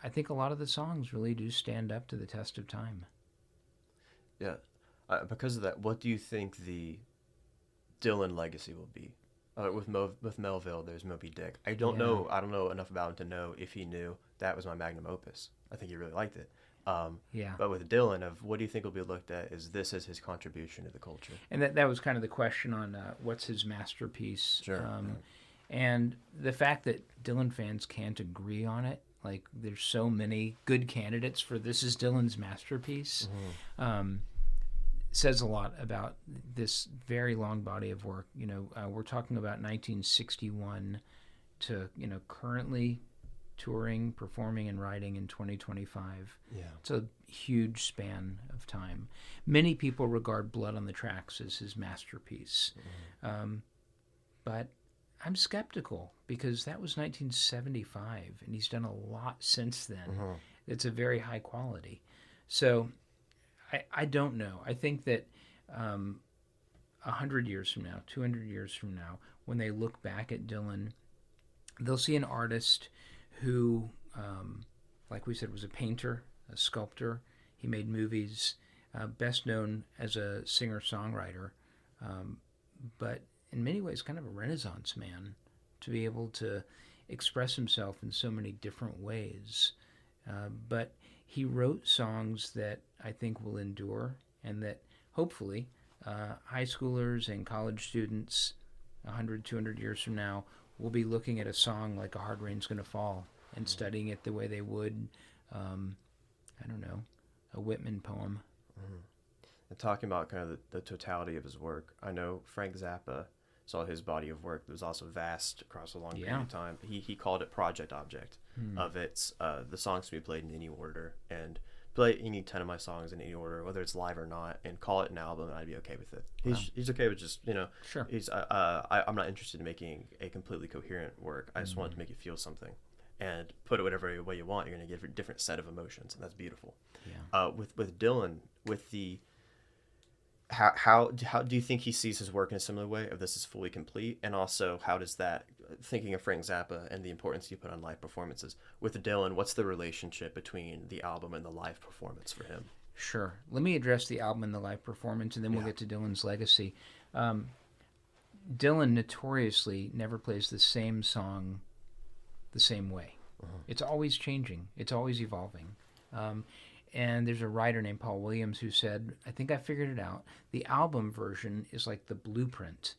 I think a lot of the songs really do stand up to the test of time. Yeah. Because of that, what do you think the Dylan legacy will be? With Melville, there's Moby Dick. I don't know enough about him to know if he knew that was my magnum opus. I think he really liked it. But with Dylan, what do you think will be looked at as this as his contribution to the culture? And that was kind of the question on what's his masterpiece. Sure. And the fact that Dylan fans can't agree on it, like there's so many good candidates for this is Dylan's masterpiece, says a lot about this very long body of work. We're talking about 1961 to currently touring, performing, and writing in 2025. Yeah. It's a huge span of time. Many people regard Blood on the Tracks as his masterpiece. But I'm skeptical because that was 1975, and he's done a lot since then. It's a very high quality. So I don't know. I think that 100 years from now, 200 years from now, when they look back at Dylan, they'll see an artist who, like we said, was a painter, a sculptor. He made movies, best known as a singer-songwriter, but in many ways kind of a Renaissance man to be able to express himself in so many different ways. But he wrote songs that I think will endure and that hopefully high schoolers and college students 100, 200 years from now will be looking at a song like A Hard Rain's Gonna Fall and studying it the way they would, I don't know, a Whitman poem. And talking about kind of the totality of his work, I know Frank Zappa saw his body of work that was also vast across a long period of time. He called it Project Object, of its the songs to be played in any order, and play any 10 of my songs in any order, whether it's live or not, and call it an album, and I'd be okay with it. He's okay with just, Sure. I'm not interested in making a completely coherent work. I just wanted to make you feel something. And put it whatever way you want, you're going to get a different set of emotions, and that's beautiful. Yeah. With Dylan, with the how do you think he sees his work in a similar way? Of this is fully complete, and also how does that, thinking of Frank Zappa and the importance you put on live performances, with Dylan, what's the relationship between the album and the live performance for him? Sure. Let me address the album and the live performance, and then we'll get to Dylan's legacy. Dylan notoriously never plays the same song the same way. It's always changing. It's always evolving. And there's a writer named Paul Williams who said, I think I figured it out. The album version is like the blueprint,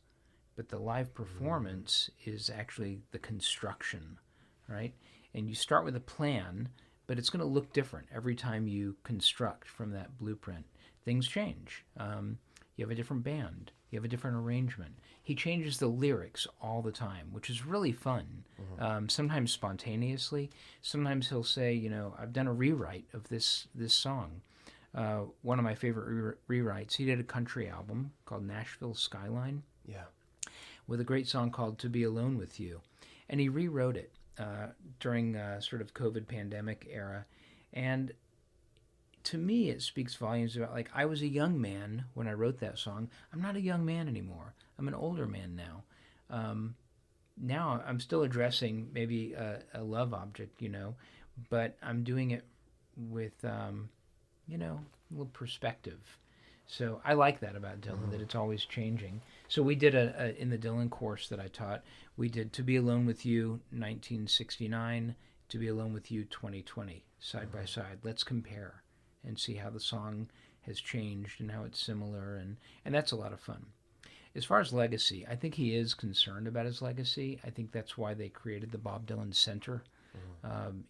but the live performance is actually the construction, right? and you start with a plan, but it's going to look different every time you construct from that blueprint. Things change. You have a different band. You have a different arrangement. He changes the lyrics all the time, which is really fun. Sometimes spontaneously. Sometimes he'll say, I've done a rewrite of this song. One of my favorite rewrites, he did a country album called Nashville Skyline. Yeah. With a great song called To Be Alone With You. And he rewrote it during sort of COVID pandemic era. And to me, it speaks volumes about, like, I was a young man when I wrote that song. I'm not a young man anymore. I'm an older man now. Now I'm still addressing maybe a love object, but I'm doing it with, a little perspective. So I like that about Dylan, that it's always changing. So we did in the Dylan course that I taught, we did To Be Alone With You 1969, To Be Alone With You 2020, side by side. Let's compare and see how the song has changed and how it's similar, and that's a lot of fun. As far as legacy, I think he is concerned about his legacy. I think that's why they created the Bob Dylan Center.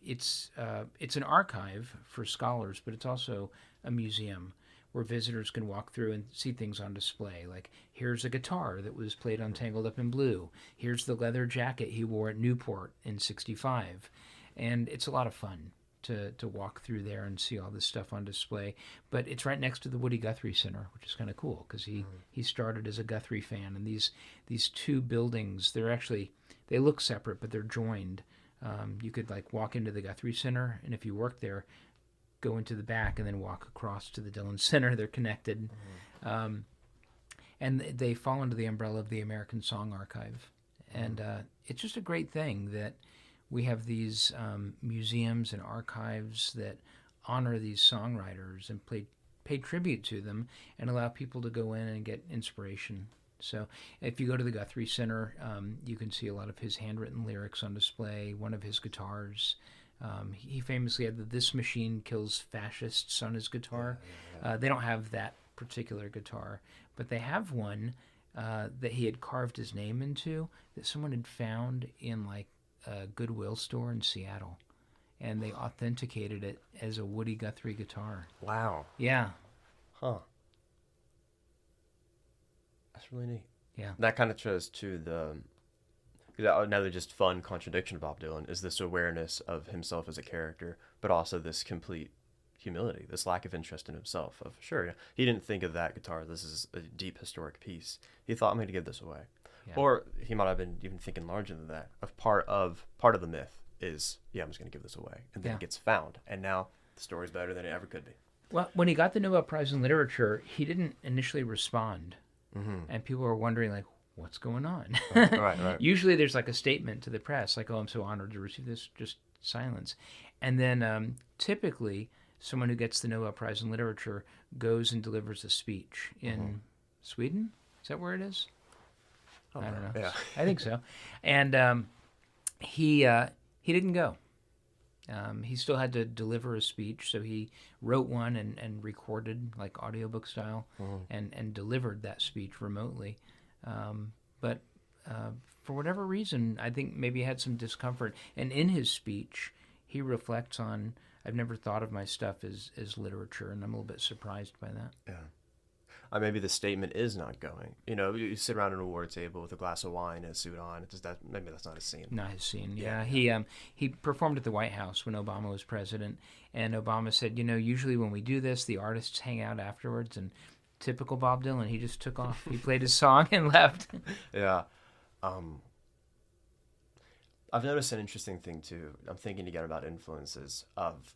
It's an archive for scholars, but it's also a museum where visitors can walk through and see things on display. Like, here's a guitar that was played on Tangled Up in Blue. Here's the leather jacket he wore at Newport in '65. And it's a lot of fun to walk through there and see all this stuff on display. But it's right next to the Woody Guthrie Center, which is kind of cool because he started as a Guthrie fan. And these two buildings, they look separate, but they're joined. You could, like, walk into the Guthrie Center, and if you work there, go into the back and then walk across to the Dylan Center. They're connected. And they fall under the umbrella of the American Song Archive. And it's just a great thing that we have these museums and archives that honor these songwriters and pay tribute to them and allow people to go in and get inspiration. So if you go to the Guthrie Center, you can see a lot of his handwritten lyrics on display, one of his guitars. He famously had the This Machine Kills Fascists on his guitar. They don't have that particular guitar, but they have one that he had carved his name into that someone had found in, like, a Goodwill store in Seattle. And they authenticated it as a Woody Guthrie guitar. Wow. Yeah. Huh. That's really neat. Yeah. That kind of shows, too, another just fun contradiction of Bob Dylan is this awareness of himself as a character, but also this complete humility, this lack of interest in himself. Of, sure, he didn't think of that guitar, this is a deep historic piece. He thought, I'm going to give this away. Yeah. Or he might have been even thinking larger than that. Part of the myth is, I'm just going to give this away. And then it gets found. And now the story's better than it ever could be. Well, when he got the Nobel Prize in Literature, he didn't initially respond. And people were wondering, like, what's going on? Right. Usually there's, like, a statement to the press, like, oh, I'm so honored to receive this, just silence. And then typically someone who gets the Nobel Prize in Literature goes and delivers a speech in Sweden. Is that where it is? I don't know. Yeah. I think so. And he didn't go. He still had to deliver a speech, so he wrote one and recorded, like, audiobook style, and delivered that speech remotely. But for whatever reason, I think maybe he had some discomfort. And in his speech, he reflects on, I've never thought of my stuff as literature, and I'm a little bit surprised by that. Yeah. Maybe the statement is not going. You sit around an award table with a glass of wine and a suit on. Maybe that's not his scene. Not his scene. Yeah. He performed at the White House when Obama was president, and Obama said, usually when we do this, the artists hang out afterwards. And typical Bob Dylan, he just took off. He played his song and left. Yeah. I've noticed an interesting thing too. I'm thinking again about influences of.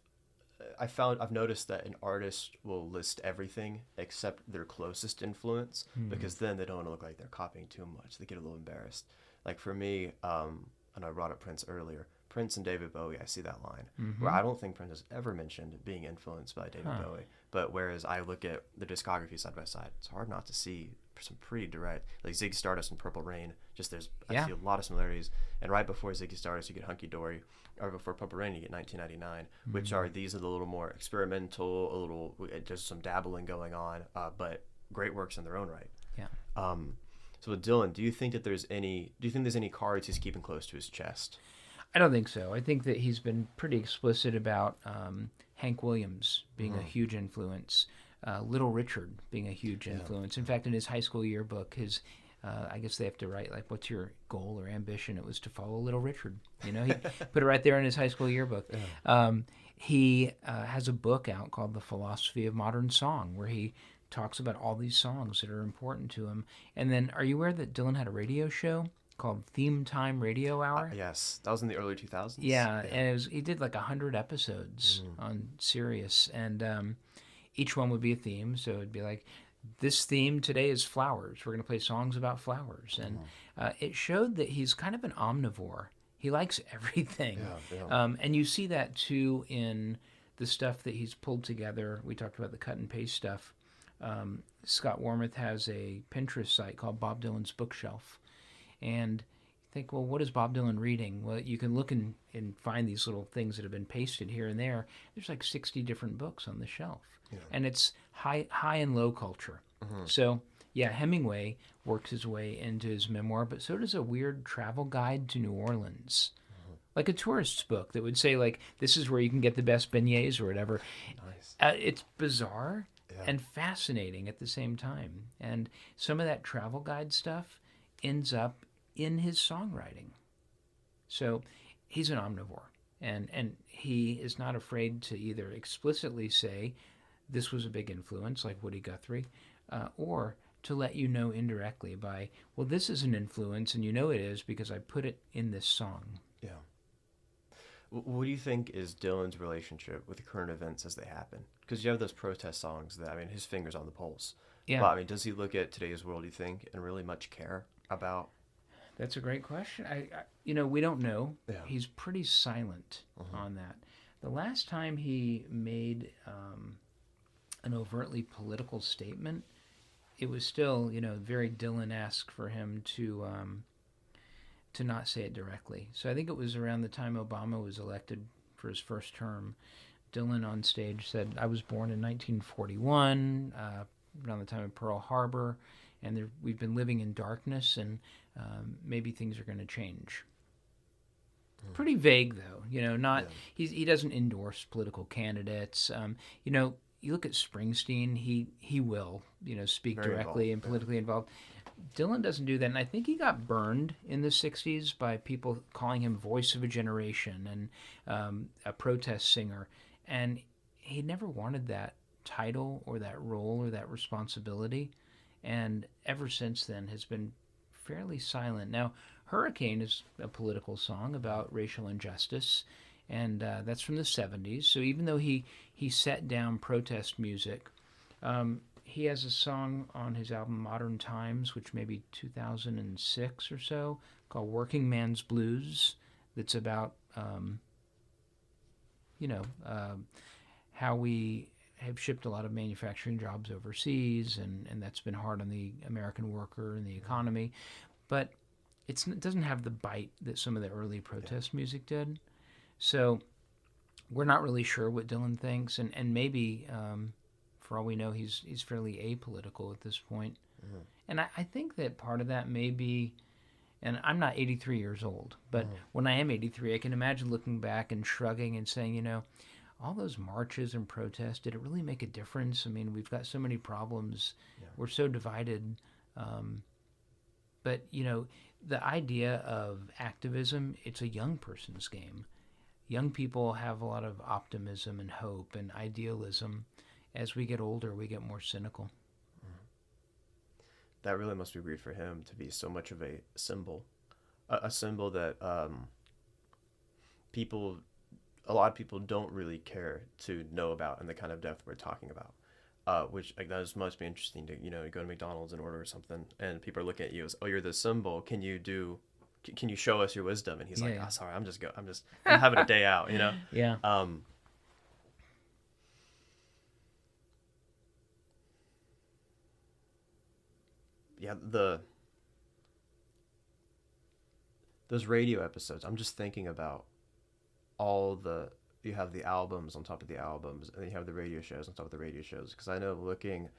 I've noticed that an artist will list everything except their closest influence because then they don't want to look like they're copying too much. They get a little embarrassed. Like for me, and I brought up Prince earlier, Prince and David Bowie, I see that line. Where I don't think Prince has ever mentioned being influenced by David Bowie. But whereas I look at the discography side by side, it's hard not to see some pretty direct, like Ziggy Stardust and Purple Rain. I see a lot of similarities. And right before Ziggy Stardust, you get Hunky Dory. Or before Purple Rain, you get 1999, which are these are the little more experimental, there's some dabbling going on, but great works in their own right. Yeah. So with Dylan, do you think there's any cards he's keeping close to his chest? I don't think so. I think that he's been pretty explicit about Hank Williams being a huge influence, Little Richard being a huge influence. In fact, in his high school yearbook, I guess they have to write, like, what's your goal or ambition? It was to follow Little Richard. You know, he put it right there in his high school yearbook. He has a book out called The Philosophy of Modern Song, where he talks about all these songs that are important to him. And then, are you aware that Dylan had a radio show called Theme Time Radio Hour? Yes, that was in the early 2000s. Yeah, and he did like 100 episodes on Sirius, and each one would be a theme. So it'd be like, this theme today is flowers. We're going to play songs about flowers. And it showed that he's kind of an omnivore. He likes everything. And you see that too in the stuff that he's pulled together. We talked about the cut and paste stuff. Scott Wormuth has a Pinterest site called Bob Dylan's Bookshelf. And you think, well, what is Bob Dylan reading? Well, you can look and find these little things that have been pasted here and there. There's like 60 different books on the shelf. And it's high and low culture. So, yeah, Hemingway works his way into his memoir, but so does a weird travel guide to New Orleans. Like a tourist's book that would say, like, this is where you can get the best beignets or whatever. Nice. It's bizarre and fascinating at the same time. And some of that travel guide stuff ends up in his songwriting. So he's an omnivore. And he is not afraid to either explicitly say, this was a big influence, like Woody Guthrie, or to let you know indirectly by, well, this is an influence, and you know it is because I put it in this song. Yeah. What do you think is Dylan's relationship with current events as they happen? Because you have those protest songs that, I mean, his finger's on the pulse. Yeah. But, I mean, does he look at today's world, do you think, and really much care about? That's a great question. I we don't know. Yeah. He's pretty silent on that. The last time he made an overtly political statement, it was still, very Dylan-esque for him to not say it directly. So I think it was around the time Obama was elected for his first term. Dylan on stage said, I was born in 1941, around the time of Pearl Harbor, and we've been living in darkness, and maybe things are going to change. Pretty vague, though. Not he doesn't endorse political candidates. You look at Springsteen, he will, speak Very directly and politically involved. Dylan doesn't do that, and I think he got burned in the 60s by people calling him voice of a generation and a protest singer, and he never wanted that title or that role or that responsibility, and ever since then has been fairly silent. Now, Hurricane is a political song about racial injustice, and that's from the 70s. So even though he set down protest music, he has a song on his album Modern Times, which may be 2006 or so, called Working Man's Blues, that's about, how we have shipped a lot of manufacturing jobs overseas, and that's been hard on the American worker and the economy. But it doesn't have the bite that some of the early protest music did. So we're not really sure what Dylan thinks, and maybe, for all we know, he's fairly apolitical at this point. And I think that part of that may be, and I'm not 83 years old, but when I am 83, I can imagine looking back and shrugging and saying, all those marches and protests, did it really make a difference? I mean, we've got so many problems. Yeah. We're so divided. But, the idea of activism, it's a young person's game. Young people have a lot of optimism and hope and idealism. As we get older, we get more cynical. That really must be weird for him to be so much of a symbol. A symbol that a lot of people don't really care to know about in the kind of depth we're talking about. Which, like, that must be interesting to, you go to McDonald's and order something, and people are looking at you as, oh, you're the symbol. Can you show us your wisdom? And he's like, oh, sorry, I'm having a day out, Yeah. Yeah, those radio episodes, I'm just thinking about you have the albums on top of the albums, and then you have the radio shows on top of the radio shows, because I know looking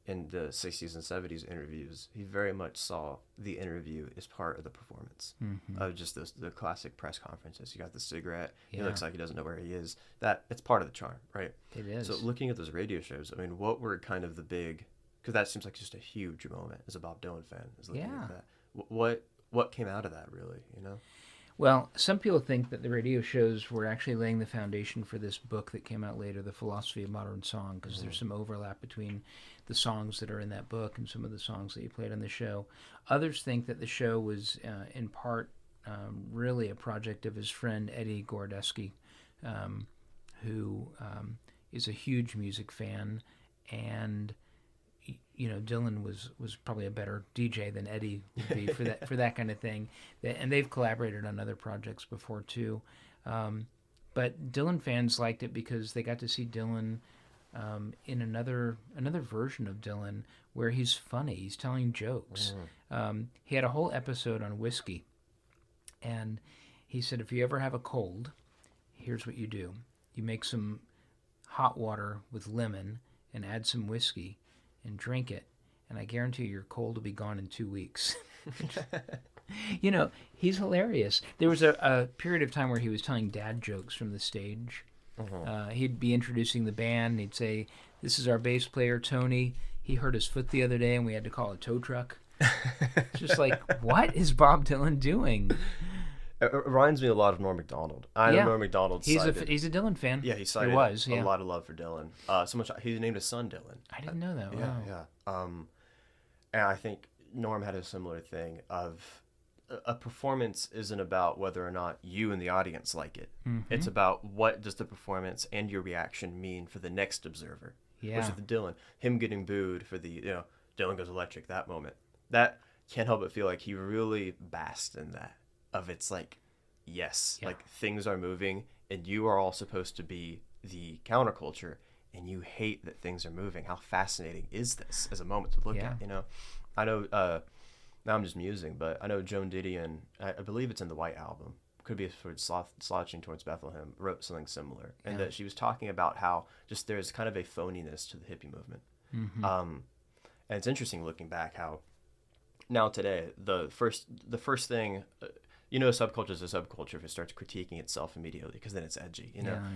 in the 60s and 70s interviews, he very much saw the interview as part of the performance of just the classic press conferences. You got the cigarette. Yeah. He looks like he doesn't know where he is. That it's part of the charm, right? It is. So looking at those radio shows, I mean, what were kind of the big? Because that seems like just a huge moment as a Bob Dylan fan. Is looking at that. What came out of that, really? You know. Well, some people think that the radio shows were actually laying the foundation for this book that came out later, The Philosophy of Modern Song, because there's some overlap between the songs that are in that book and some of the songs that he played on the show. Others think that the show was, in part, really a project of his friend Eddie Gorodetsky, who is a huge music fan, and Dylan was probably a better DJ than Eddie would be for that kind of thing. And they've collaborated on other projects before too. But Dylan fans liked it because they got to see Dylan in another version of Dylan where he's funny. He's telling jokes. He had a whole episode on whiskey, and he said, if you ever have a cold, here's what you do. You make some hot water with lemon and add some whiskey and drink it, and I guarantee your cold will be gone in 2 weeks. He's hilarious. There was a period of time where he was telling dad jokes from the stage. He'd be introducing the band, and he'd say, this is our bass player, Tony. He hurt his foot the other day, and we had to call a tow truck. It's just like, what is Bob Dylan doing? It reminds me a lot of Norm Macdonald. I know Norm Macdonald. He's a Dylan fan. Yeah, he cited a lot of love for Dylan. So much he named his son Dylan. I didn't know that. Yeah, wow. yeah. And I think Norm had a similar thing of a performance isn't about whether or not you and the audience like it. It's about what does the performance and your reaction mean for the next observer. Yeah. Which is the Dylan. Him getting booed for the Dylan goes electric, that moment. That can't help but feel like he really basked in that. Of it's like, yes, like things are moving and you are all supposed to be the counterculture and you hate that things are moving. How fascinating is this as a moment to look at, I know, now I'm just musing, but I know Joan Didion, I believe it's in the White Album, could be for Slouching Towards Bethlehem, wrote something similar. And that she was talking about how just there's kind of a phoniness to the hippie movement. And it's interesting looking back how now today, the first thing... subculture is a subculture if it starts critiquing itself immediately because then it's edgy,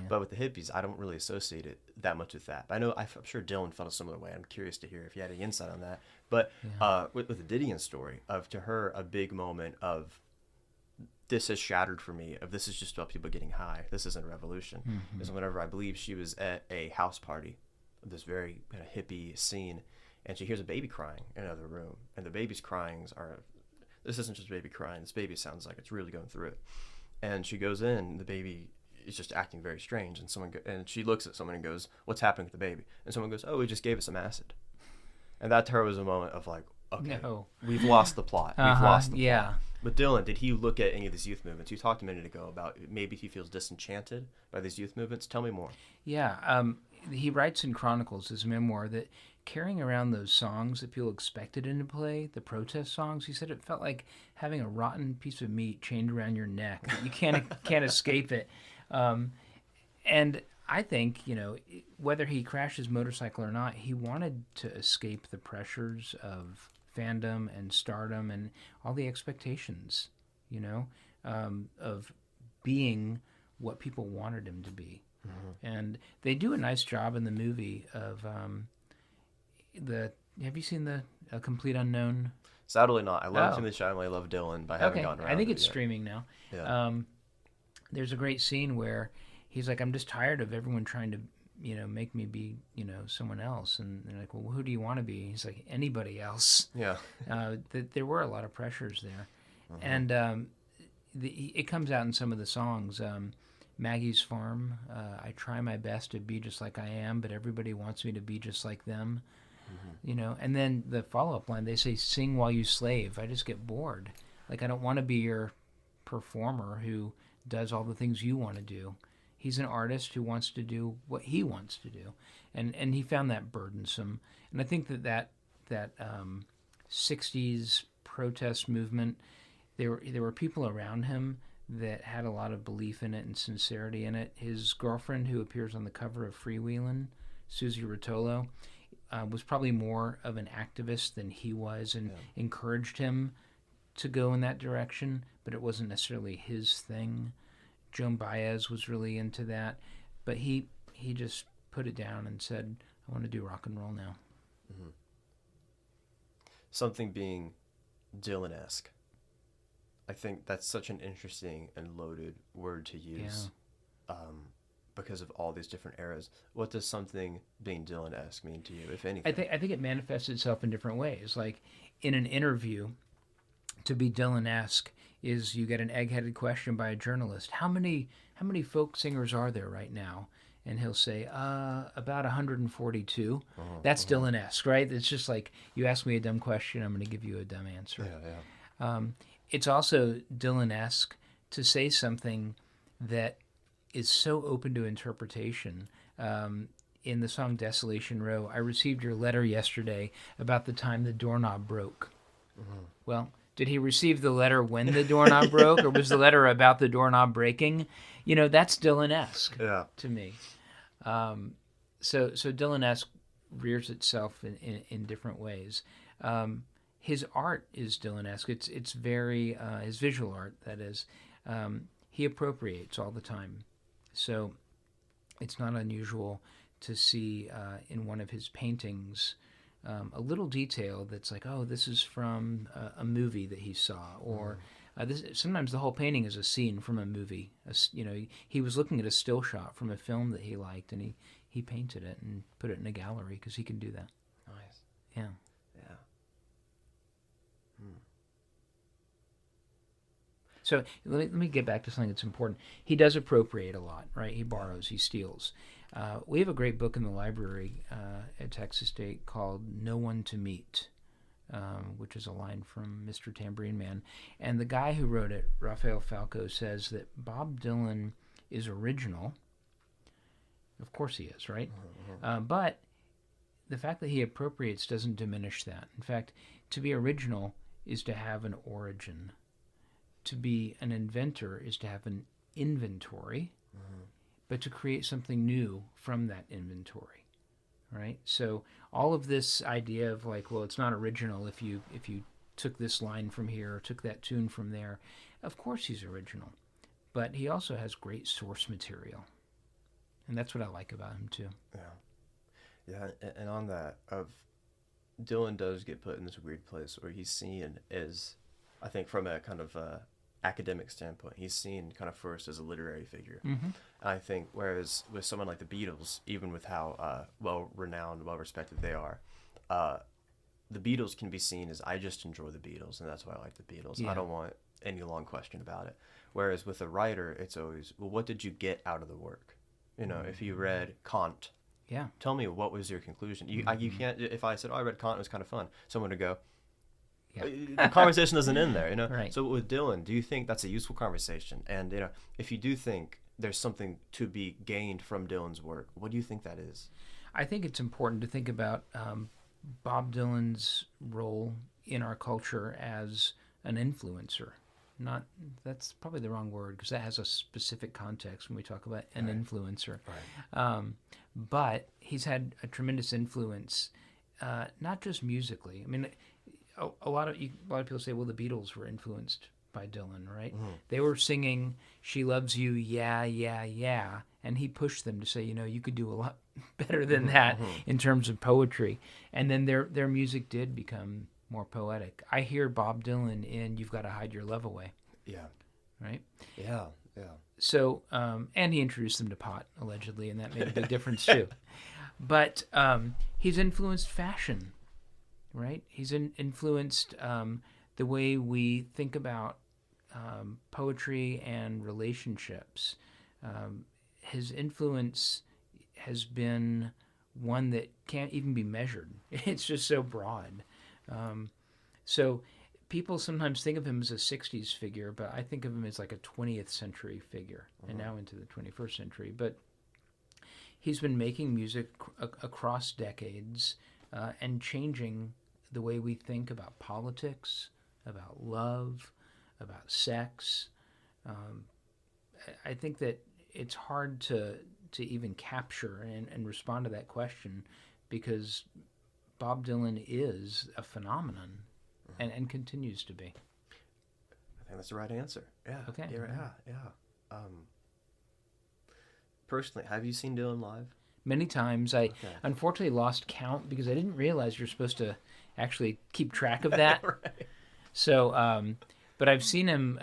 But with the hippies, I don't really associate it that much with that. But I'm sure Dylan felt a similar way. I'm curious to hear if you had any insight on that. But with the Didion story, to her, a big moment of this has shattered for me, of this is just about people getting high. This isn't a revolution. Is whenever I believe she was at a house party of this very kind of hippie scene, and she hears a baby crying in another room. And the baby's cryings are... This isn't just a baby crying. This baby sounds like it's really going through it. And she goes in. The baby is just acting very strange. And she looks at someone and goes, "What's happening with the baby?" And someone goes, "Oh, we just gave it some acid." And that to her was a moment of like, okay, we've lost the plot. We've lost the plot. But Dylan, did he look at any of these youth movements? You talked a minute ago about maybe he feels disenchanted by these youth movements. Tell me more. Yeah. He writes in Chronicles, his memoir, that carrying around those songs that people expected him to play, the protest songs, he said it felt like having a rotten piece of meat chained around your neck. You can't escape it. And I think, whether he crashed his motorcycle or not, he wanted to escape the pressures of fandom and stardom and all the expectations, of being what people wanted him to be. And they do a nice job in the movie of have you seen the Complete Unknown? Sadly not. I love Timothée Chalamet, I love Dylan, but I haven't gotten around to it. I think it's streaming now. Yeah. There's a great scene where he's like, I'm just tired of everyone trying to, make me be, someone else. And they're like, well, who do you want to be? He's like, anybody else. Yeah. There were a lot of pressures there. And it comes out in some of the songs. Maggie's Farm, I try my best to be just like I am, but everybody wants me to be just like them. And then the follow-up line, they say, sing while you slave. I just get bored. Like, I don't want to be your performer who does all the things you want to do. He's an artist who wants to do what he wants to do. And he found that burdensome. And I think that 60s protest movement, there were people around him that had a lot of belief in it and sincerity in it. His girlfriend, who appears on the cover of Freewheelin', Susie Rotolo, was probably more of an activist than he was, and encouraged him to go in that direction, but it wasn't necessarily his thing. Joan Baez was really into that, but he just put it down and said, I want to do rock and roll now. Mm-hmm. Something being Dylan-esque. I think that's such an interesting and loaded word to use, because of all these different eras. What does something being Dylan-esque mean to you, if anything? I think it manifests itself in different ways. Like in an interview, to be Dylan-esque is you get an egg-headed question by a journalist. How many folk singers are there right now? And he'll say, about 142. That's Dylan-esque, right? It's just like, you ask me a dumb question, I'm going to give you a dumb answer. It's also Dylan-esque to say something that is so open to interpretation. In the song Desolation Row, I received your letter yesterday about the time the doorknob broke. Well, did he receive the letter when the doorknob broke, or was the letter about the doorknob breaking? That's Dylan-esque to me. So Dylan-esque rears itself in different ways. His art is Dylan-esque. It's very his visual art, that is. He appropriates all the time. So it's not unusual to see in one of his paintings a little detail that's like, oh, this is from a movie that he saw, or sometimes the whole painting is a scene from a movie. He was looking at a still shot from a film that he liked, and he painted it and put it in a gallery because he can do that. Nice. Yeah. Yeah. So let me get back to something that's important. He does appropriate a lot, right? He borrows, he steals. We have a great book in the library at Texas State called No One to Meet, which is a line from Mr. Tambourine Man. And the guy who wrote it, Rafael Falco, says that Bob Dylan is original. Of course he is, right? But the fact that he appropriates doesn't diminish that. In fact, to be original is to have an origin. To be an inventor is to have an inventory, but to create something new from that inventory, right? So all of this idea of like, well, it's not original if you took this line from here or took that tune from there. Of course he's original, but he also has great source material, and that's what I like about him too. Yeah, and on that, Dylan does get put in this weird place where he's seen as, I think from a kind of academic standpoint, he's seen kind of first as a literary figure. And I think whereas with someone like the Beatles, even with how well-renowned, well-respected they are, the Beatles can be seen as, I just enjoy the Beatles, and that's why I like the Beatles. Yeah. I don't want any long question about it. Whereas with a writer, it's always, well, what did you get out of the work? If you read Kant, tell me, what was your conclusion? You can't, if I said, I read Kant, it was kind of fun, someone would go, the conversation isn't in there, Right. So with Dylan, do you think that's a useful conversation? And if you do think there's something to be gained from Dylan's work, what do you think that is? I think it's important to think about Bob Dylan's role in our culture as an influencer. That's probably the wrong word, because that has a specific context when we talk about an influencer. Right. But he's had a tremendous influence, not just musically. I mean, a lot of people say, well, the Beatles were influenced by Dylan, right? They were singing "She Loves You," yeah, yeah, yeah, and he pushed them to say, you could do a lot better than that in terms of poetry. And then their music did become more poetic. I hear Bob Dylan in "You've Got to Hide Your Love Away." Yeah. Right? Yeah. So, and he introduced them to pot, allegedly, and that made a big difference too. But he's influenced fashion, right? He's influenced the way we think about poetry and relationships. His influence has been one that can't even be measured. It's just so broad. So people sometimes think of him as a 60s figure, but I think of him as like a 20th century figure, and now into the 21st century. But he's been making music across decades and changing the way we think about politics, about love, about sex. I think that it's hard to even capture and respond to that question, because Bob Dylan is a phenomenon, and continues to be. I think that's the right answer. Yeah. Okay. Yeah. Personally, have you seen Dylan live? Many times. I unfortunately lost count because I didn't realize you're supposed to actually keep track of that. Right. So, but I've seen him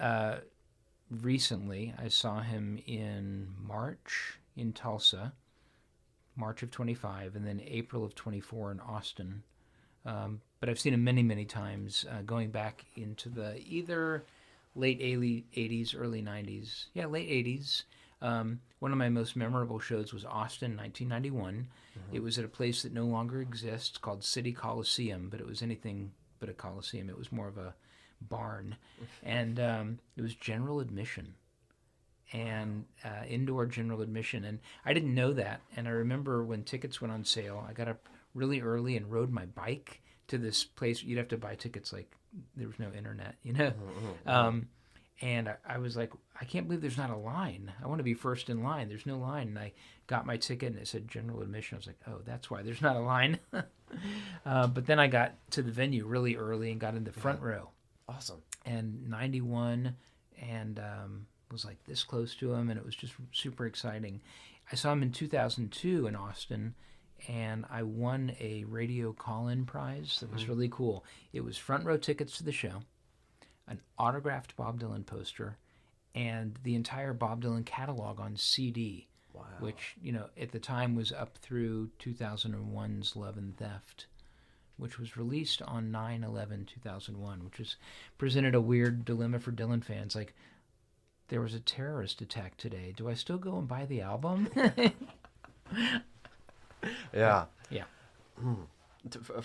recently. I saw him in March in Tulsa, March of 25, and then April of 24 in Austin. But I've seen him many, many times, going back into the either late 80s, early 90s. Yeah, late 80s. One of my most memorable shows was Austin, 1991. It was at a place that no longer exists called City Coliseum, but it was anything but a coliseum. It was more of a barn. And it was general admission, and indoor general admission. And I didn't know that. And I remember when tickets went on sale, I got up really early and rode my bike to this place. You'd have to buy tickets, like there was no internet, you know? And I was like, I can't believe there's not a line. I want to be first in line. There's no line. And I got my ticket, and it said general admission. I was like, oh, that's why there's not a line. But then I got to the venue really early and got in the front row. Awesome. And 91, and was like this close to him, and it was just super exciting. I saw him in 2002 in Austin, and I won a radio call-in prize that was really cool. It was front row tickets to the show, an autographed Bob Dylan poster, and the entire Bob Dylan catalog on CD, which, you know, at the time was up through 2001's Love and Theft, which was released on 9/11/2001, which has presented a weird dilemma for Dylan fans. Like, there was a terrorist attack today. Do I still go and buy the album? Yeah. Yeah.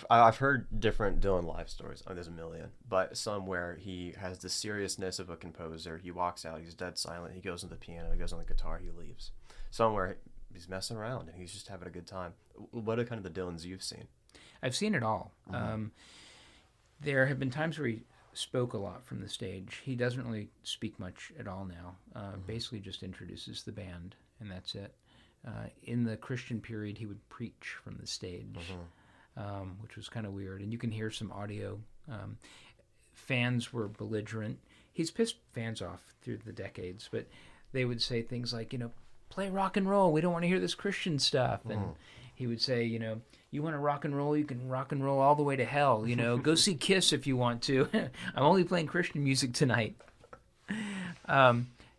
I've heard different Dylan live stories. I mean, there's a million, but some where he has the seriousness of a composer. He walks out, he's dead silent. He goes on the piano, he goes on the guitar, he leaves. Some where he's messing around and he's just having a good time. What are kind of the Dylans you've seen? I've seen it all. There have been times where he spoke a lot from the stage. He doesn't really speak much at all now. Basically just introduces the band, and that's it. In the Christian period, he would preach from the stage. Which was kind of weird. And you can hear some audio. Fans were belligerent. He's pissed fans off through the decades, but they would say things like, you know, play rock and roll. We don't want to hear this Christian stuff. And he would say, you know, you want to rock and roll, you can rock and roll all the way to hell. You know, go see Kiss if you want to. I'm only playing Christian music tonight.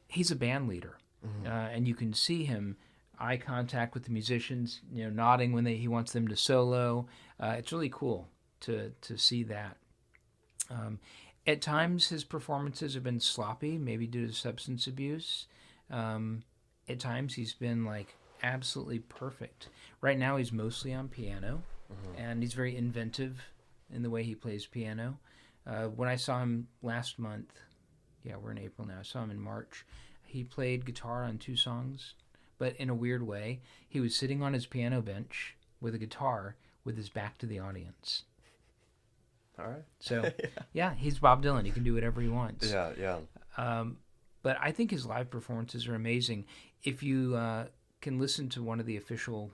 He's a band leader. And you can see him eye contact with the musicians, you know, nodding when he wants them to solo. It's really cool to see that. At times, his performances have been sloppy, maybe due to substance abuse. At times, he's been like absolutely perfect. Right now, he's mostly on piano, and he's very inventive in the way he plays piano. When I saw him last month, we're in April now. I saw him in March. He played guitar on 2 songs. But in a weird way, he was sitting on his piano bench with a guitar with his back to the audience. All right. So, yeah, he's Bob Dylan. He can do whatever he wants. Yeah. But I think his live performances are amazing. If you can listen to one of the official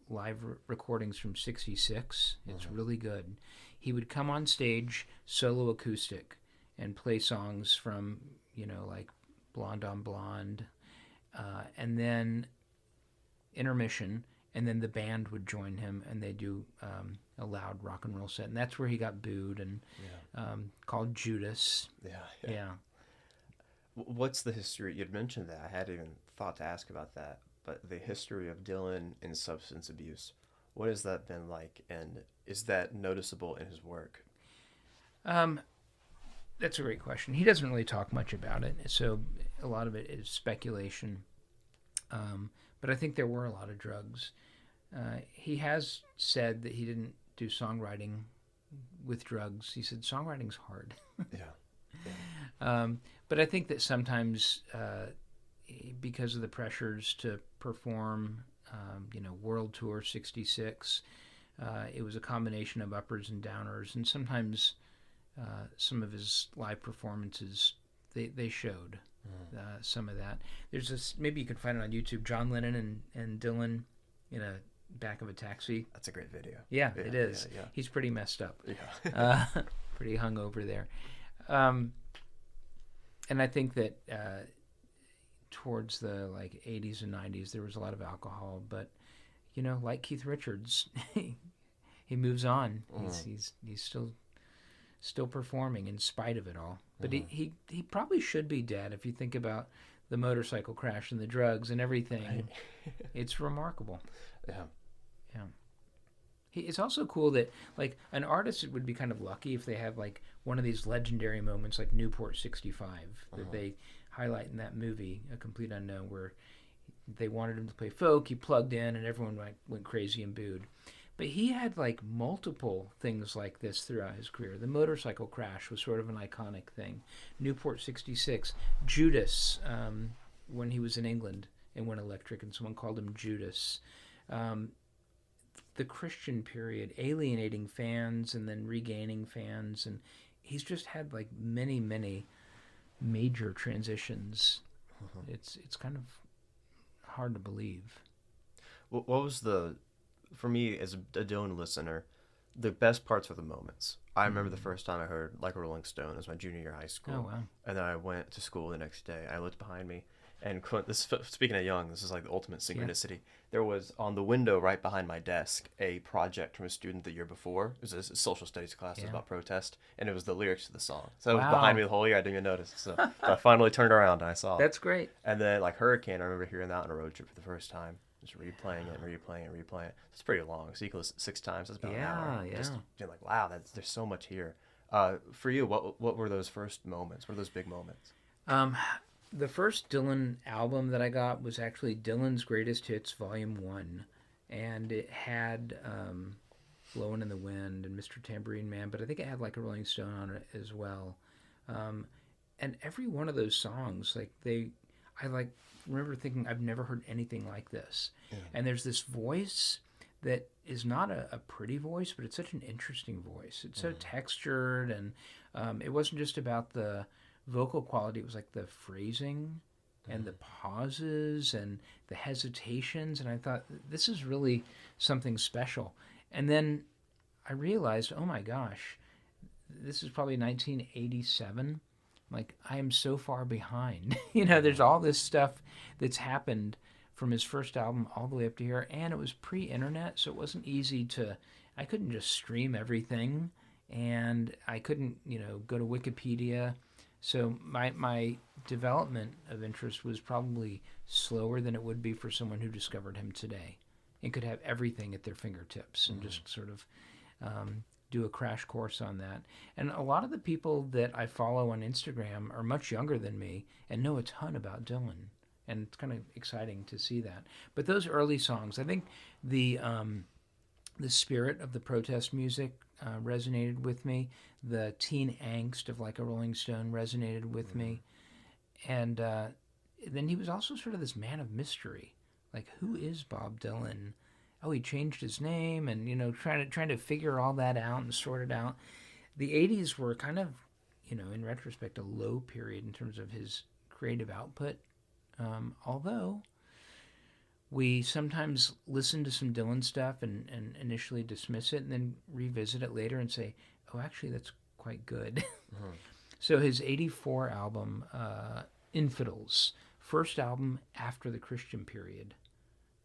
live recordings from '66, it's really good. He would come on stage, solo acoustic, and play songs from, you know, like Blonde on Blonde, and then intermission, and then the band would join him, and they do a loud rock and roll set, and that's where he got booed and called Judas. Yeah. What's the history? You'd mentioned that. I hadn't even thought to ask about that, but the history of Dylan and substance abuse. What has that been like, and is that noticeable in his work? That's a great question. He doesn't really talk much about it, so a lot of it is speculation. But I think there were a lot of drugs. He has said that he didn't do songwriting with drugs. He said songwriting's hard. But I think that sometimes because of the pressures to perform, World Tour 66, it was a combination of uppers and downers, and sometimes some of his live performances, they showed some of that. There's this, maybe you can find it on YouTube, John Lennon and Dylan in a back of a taxi. That's a great video. Yeah, it is. Yeah. He's pretty messed up. Yeah. Pretty hungover there. And I think that towards the 80s and 90s, there was a lot of alcohol. But, like Keith Richards, he moves on. He's still performing in spite of it all. But he probably should be dead if you think about the motorcycle crash and the drugs and everything. Right. It's remarkable. Yeah. Yeah. It's also cool that an artist would be kind of lucky if they have one of these legendary moments like Newport 65 that they highlight in that movie, A Complete Unknown, where they wanted him to play folk, he plugged in, and everyone went crazy and booed. But he had multiple things like this throughout his career. The motorcycle crash was sort of an iconic thing. Newport 66, Judas, when he was in England and went electric and someone called him Judas. The Christian period, alienating fans and then regaining fans. And he's just had many, many major transitions. It's kind of hard to believe. What was for me as a Dylan listener, the best parts were the moments. I remember the first time I heard Like a Rolling Stone. It was my junior year of high school. Oh, wow. And then I went to school the next day. I looked behind me, and speaking of young, this is the ultimate synchronicity. Yeah. There was on the window right behind my desk a project from a student the year before. It was a social studies class about protest, and it was the lyrics to the song. So it was behind me the whole year. I didn't even notice. So I finally turned around and I saw it. That's great. And then Hurricane, I remember hearing that on a road trip for the first time. Just replaying it. It's pretty long. So you can listen 6 times. That's about an hour. Yeah. Just being wow, there's so much here. For you, what were those first moments? What are those big moments? The first Dylan album that I got was actually Dylan's Greatest Hits Volume 1. And it had Blowin' in the Wind and Mr. Tambourine Man, but I think it had Like a Rolling Stone on it as well. And every one of those songs, I remember thinking, I've never heard anything like this. Yeah. And there's this voice that is not a pretty voice, but it's such an interesting voice. It's so textured, and it wasn't just about the vocal quality. It was the phrasing and the pauses and the hesitations. And I thought, this is really something special. And then I realized, oh my gosh, this is probably 1987. I am so far behind. There's all this stuff that's happened from his first album all the way up to here, and it was pre-internet, so it wasn't easy I couldn't just stream everything, and I couldn't, go to Wikipedia. So my development of interest was probably slower than it would be for someone who discovered him today and could have everything at their fingertips and just sort of do a crash course on that. And a lot of the people that I follow on Instagram are much younger than me and know a ton about Dylan. And it's kind of exciting to see that. But those early songs, I think the spirit of the protest music resonated with me. The teen angst of Like a Rolling Stone resonated with me. And then he was also sort of this man of mystery. Who is Bob Dylan? Oh, he changed his name, and trying to figure all that out and sort it out. The 80s were kind of, in retrospect, a low period in terms of his creative output. Although we sometimes listen to some Dylan stuff and initially dismiss it and then revisit it later and say, oh, actually, that's quite good. So his 84 album, Infidels, first album after the Christian period,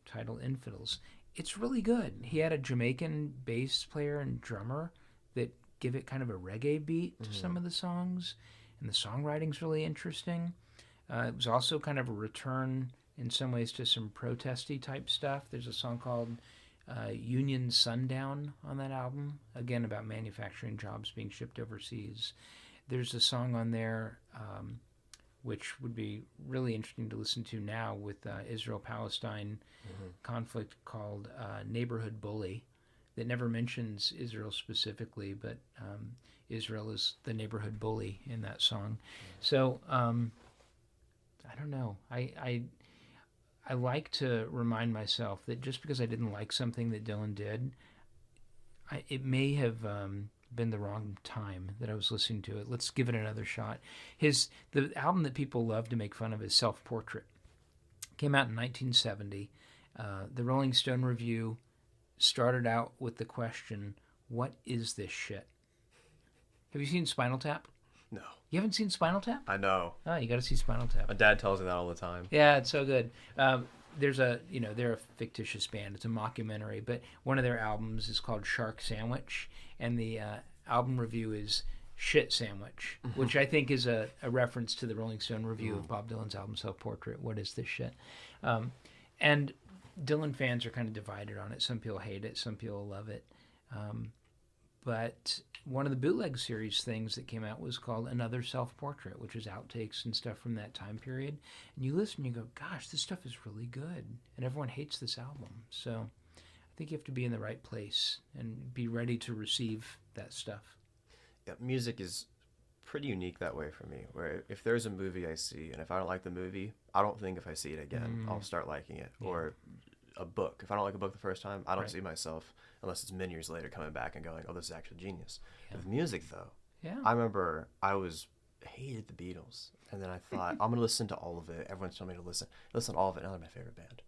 titled Infidels. It's really good. He had a Jamaican bass player and drummer that give it kind of a reggae beat to some of the songs, and the songwriting's really interesting. It was also kind of a return in some ways to some protesty type stuff. There's a song called Union Sundown on that album, again about manufacturing jobs being shipped overseas. There's a song on there which would be really interesting to listen to now with Israel-Palestine conflict, called Neighborhood Bully, that never mentions Israel specifically, but Israel is the neighborhood bully in that song. So I don't know. I like to remind myself that just because I didn't like something that Dylan did, it may have been the wrong time that I was listening to it. Let's give it another shot. The album that people love to make fun of is Self-Portrait. Came out in 1970. The Rolling Stone Review started out with the question, what is this shit? Have you seen Spinal Tap? No. You haven't seen Spinal Tap? I know. Oh, you got to see Spinal Tap. My dad tells me that all the time. Yeah, it's so good. They're a fictitious band. It's a mockumentary, but one of their albums is called Shark Sandwich, and the album review is Shit Sandwich, which I think is a reference to the Rolling Stone review of Bob Dylan's album Self Portrait. What is this shit? And Dylan fans are kind of divided on it. Some people hate it, some people love it. But one of the bootleg series things that came out was called Another Self-Portrait, which is outtakes and stuff from that time period. And you listen and you go, gosh, this stuff is really good. And everyone hates this album. So I think you have to be in the right place and be ready to receive that stuff. Yeah, music is pretty unique that way for me, where if there's a movie I see, and if I don't like the movie, I don't think if I see it again, I'll start liking it. Yeah. Or a book. If I don't like a book the first time, I don't see myself, unless it's many years later, coming back and going, oh, this is actually genius. Yeah. With music, though, I remember I hated the Beatles, and then I thought, I'm going to listen to all of it. Everyone's telling me to listen to all of it. Now they're my favorite band.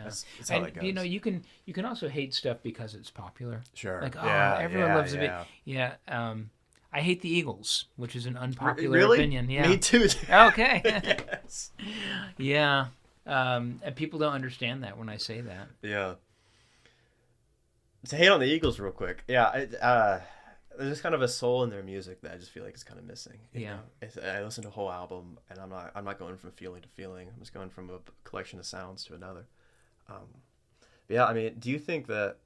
That's how that goes. You can also hate stuff because it's popular. Sure. Like, everyone loves it. Yeah. I hate the Eagles, which is an unpopular opinion. Yeah. Me too. Okay. Yes. Yeah. And people don't understand that when I say that. Yeah. To hate on the Eagles real quick. Yeah. There's just kind of a soul in their music that I just feel like is kind of missing. You know? I listen to a whole album, and I'm not going from feeling to feeling. I'm just going from a collection of sounds to another. Yeah. I mean, do you think that?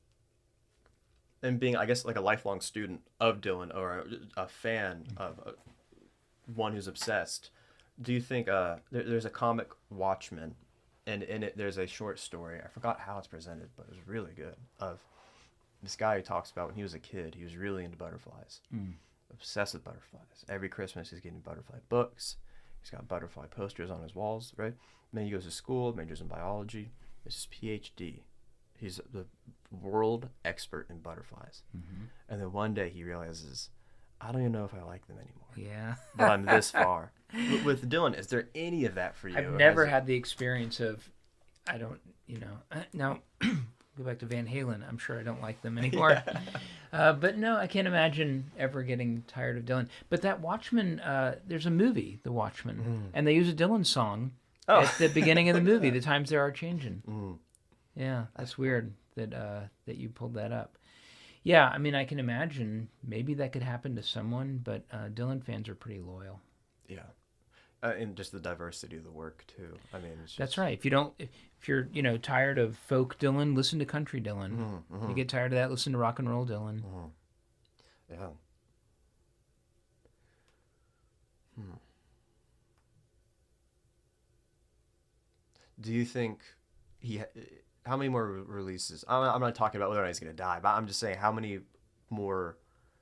And being, I guess, like a lifelong student of Dylan or a fan of one who's obsessed, do you think there's a comic Watchmen, and in it there's a short story, I forgot how it's presented, but it was really good, of this guy who talks about when he was a kid, he was really into butterflies, obsessed with butterflies. Every Christmas he's getting butterfly books, he's got butterfly posters on his walls, right? And then he goes to school, majors in biology, it's his PhD. He's the world expert in butterflies. And then one day he realizes, I don't even know if I like them anymore. Yeah. But I'm this far. With Dylan, is there any of that for you? I've never had the experience of, now, go back to Van Halen. I'm sure I don't like them anymore. But no, I can't imagine ever getting tired of Dylan. But that Watchmen, there's a movie, The Watchmen, and they use a Dylan song at the beginning of the movie, The Times They Are Changing. Yeah, that's weird that you pulled that up. Yeah, I mean, I can imagine maybe that could happen to someone, but Dylan fans are pretty loyal. Yeah, and just the diversity of the work too. I mean, it's just... That's right. If you're tired of folk Dylan, listen to country Dylan. You get tired of that, listen to rock and roll Dylan. Yeah. Do you think how many more releases? I'm not talking about whether or not he's going to die, but I'm just saying, how many more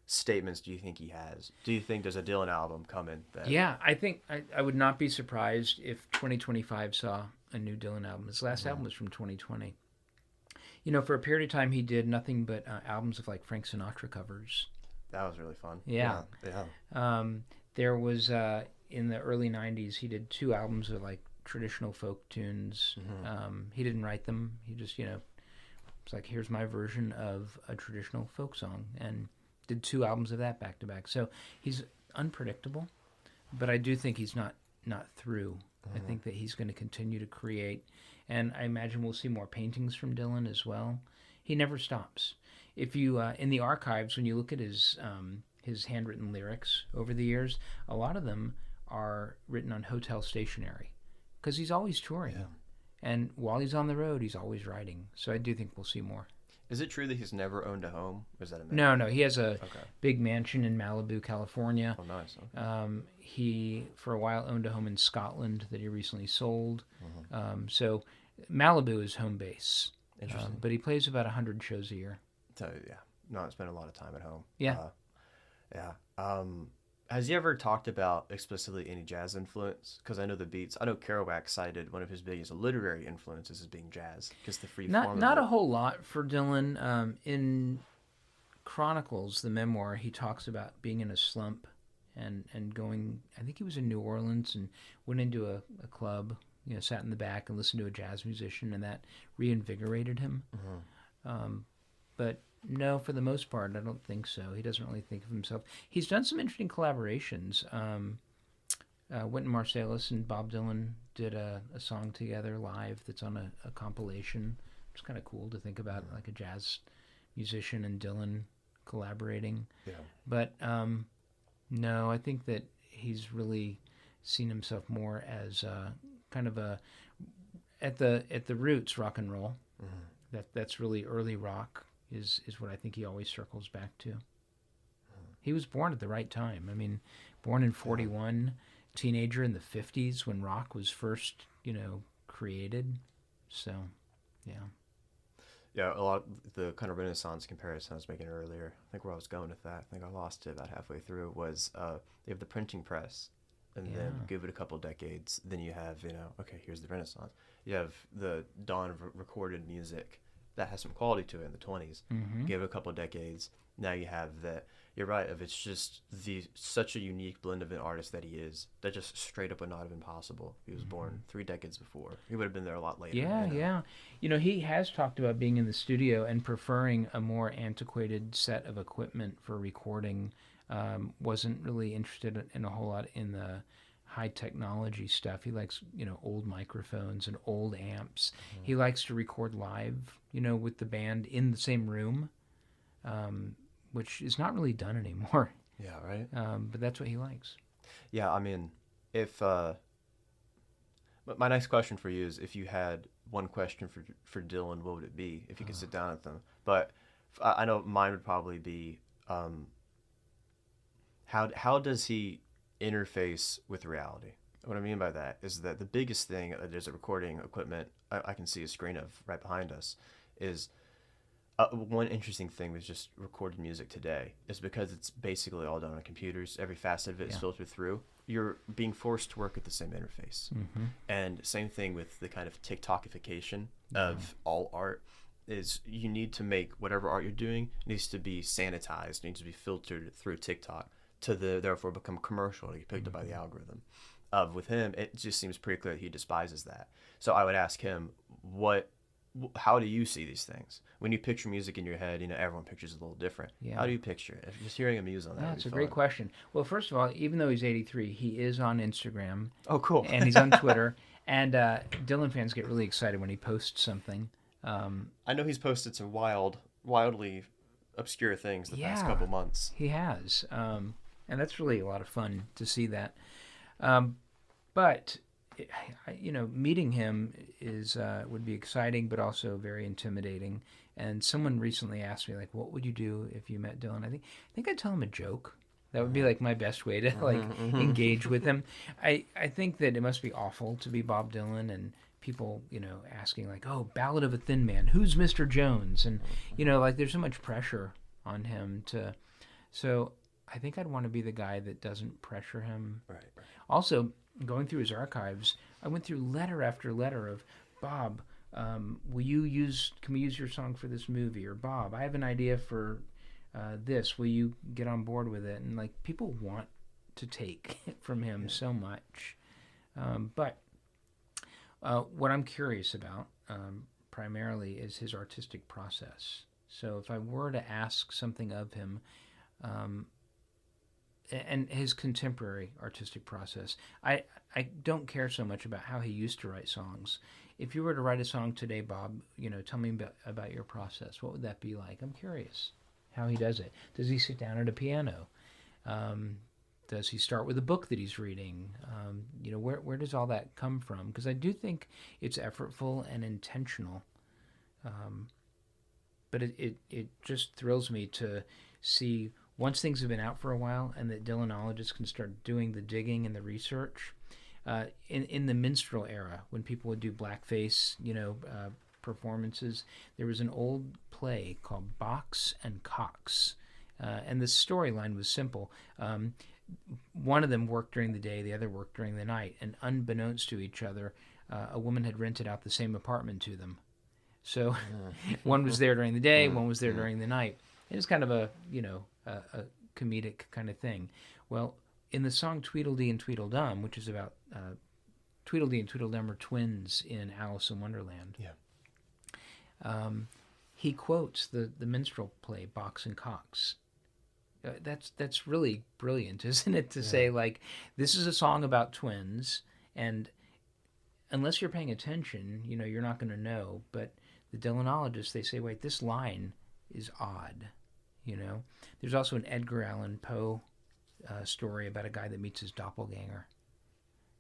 statements do you think he has? Do you think there's a Dylan album coming? Yeah, I think I would not be surprised if 2025 saw a new Dylan album. His last album was from 2020. For a period of time, he did nothing but albums of like Frank Sinatra covers. That was really fun. Yeah. There was, in the early 90s, he did 2 albums of like traditional folk tunes. He didn't write them. He just, it's like, here's my version of a traditional folk song, and did 2 albums of that back to back. So he's unpredictable, but I do think he's not through. I think that he's going to continue to create, and I imagine we'll see more paintings from Dylan as well. He never stops. If you in the archives, when you look at his handwritten lyrics over the years, a lot of them are written on hotel stationery, because he's always touring. Yeah. And while he's on the road, he's always writing. So I do think we'll see more. Is it true that he's never owned a home? Or is that a myth? No. He has a big mansion in Malibu, California. Oh, nice. Okay. He, for a while, owned a home in Scotland that he recently sold. So Malibu is home base. Interesting. But he plays about 100 shows a year. So, yeah. No, I spent a lot of time at home. Yeah. Has he ever talked about explicitly any jazz influence? Because I know the Beats. I know Kerouac cited one of his biggest literary influences as being jazz, because the free form. Not a whole lot for Dylan. In Chronicles, the memoir, he talks about being in a slump and going. I think he was in New Orleans and went into a club. Sat in the back and listened to a jazz musician, and that reinvigorated him. but no, for the most part, I don't think so. He doesn't really think of himself. He's done some interesting collaborations. Wynton Marsalis and Bob Dylan did a song together live that's on a compilation. It's kind of cool to think about, like a jazz musician and Dylan collaborating. Yeah. But no, I think that he's really seen himself more as kind of a at the roots rock and roll. That's really early rock is what I think he always circles back to. He was born at the right time. I mean, born in 41, teenager in the 50s when rock was first, created. So, yeah. Yeah, a lot of the kind of Renaissance comparison I was making earlier, I think where I was going with that, I think I lost it about halfway through, was they have the printing press, and then give it a couple decades, then you have, okay, here's the Renaissance. You have the dawn of recorded music that has some quality to it in the 20s. Give it a couple decades, now you have that. You're right, if it's just such a unique blend of an artist that he is, that just straight up would not have been possible. He was born 3 decades before. He would have been there a lot later. Yeah. He has talked about being in the studio and preferring a more antiquated set of equipment for recording. Wasn't really interested in a whole lot in the high technology stuff. He likes, old microphones and old amps. He likes to record live, with the band in the same room. Which is not really done anymore. Yeah, right. But that's what he likes. Yeah, I mean, if my next question for you is, if you had one question for Dylan, what would it be? If you could sit down with them, but I know mine would probably be, how does he interface with reality? What I mean by that is that the biggest thing, there's a recording equipment I can see a screen of right behind us, is. One interesting thing with just recorded music today is because it's basically all done on computers. Every facet of it is filtered through. You're being forced to work with the same interface. And same thing with the kind of TikTokification of all art is you need to make whatever art you're doing needs to be sanitized, needs to be filtered through TikTok to therefore become commercial to get picked up by the algorithm. With him, it just seems pretty clear that he despises that. So I would ask him, how do you see these things? When you picture music in your head, everyone pictures it a little different. Yeah. How do you picture it? Just hearing a muse on that. That's a great question. Well, first of all, even though he's 83, he is on Instagram. Oh, cool. And he's on Twitter. And Dylan fans get really excited when he posts something. I know he's posted some wildly obscure things the past couple months. He has. And that's really a lot of fun to see that. But meeting him would be exciting, but also very intimidating. And someone recently asked me, like, what would you do if you met Dylan? I think I'd tell him a joke. That would be like my best way to engage with him. I think that it must be awful to be Bob Dylan and people, asking like, oh, Ballad of a Thin Man, who's Mr. Jones? And, there's so much pressure on him so I think I'd want to be the guy that doesn't pressure him. Right. Also, going through his archives, I went through letter after letter of, Bob, can we use your song for this movie? Or Bob, I have an idea for this. Will you get on board with it? And people want to take from him so much. But what I'm curious about primarily is his artistic process. So if I were to ask something of him, and his contemporary artistic process, I don't care so much about how he used to write songs. If you were to write a song today, Bob, tell me about your process. What would that be like? I'm curious how he does it. Does he sit down at a piano? Does he start with a book that he's reading? Where does all that come from? Because I do think it's effortful and intentional. But it just thrills me to see, once things have been out for a while and that Dylanologists can start doing the digging and the research, in the minstrel era, when people would do blackface, performances, there was an old play called Box and Cox. And the storyline was simple. One of them worked during the day, the other worked during the night. And unbeknownst to each other, a woman had rented out the same apartment to them. So one was there during the day, one was there during the night. It was kind of a comedic kind of thing. Well, in the song Tweedledee and Tweedledum, which is about Tweedledee and Tweedledum are twins in Alice in Wonderland. Yeah. he quotes the minstrel play Box and Cox. That's really brilliant, isn't it? To say, like, this is a song about twins, and unless you're paying attention, you're not going to know. But the Dylanologists, they say, wait, this line is odd. There's also an Edgar Allan Poe story about a guy that meets his doppelganger,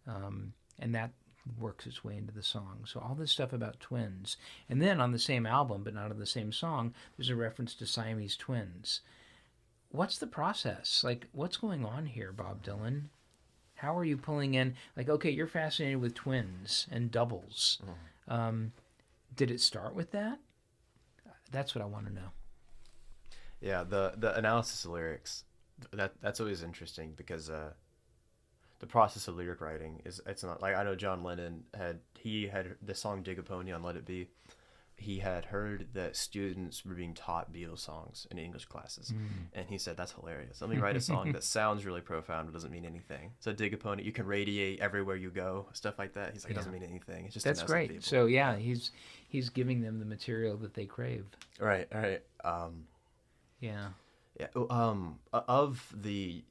and that works its way into the song. So all this stuff about twins, and then on the same album, but not on the same song, there's a reference to Siamese twins. What's the process? Like, what's going on here, Bob Dylan? How are you pulling in, like, okay, you're fascinated with twins and doubles. Did it start with that? That's what I want to know. Yeah, the analysis of lyrics, that's always interesting because the process of lyric writing it's not like, I know John Lennon had the song Dig a Pony on Let It Be. He had heard that students were being taught Beatles songs in English classes, and he said, that's hilarious. Let me write a song that sounds really profound but doesn't mean anything. So Dig a Pony, you can radiate everywhere you go, stuff like that. He's like, it doesn't mean anything. It's just that's to mess great. with people. So yeah, he's giving them the material that they crave. Right. Yeah. Of the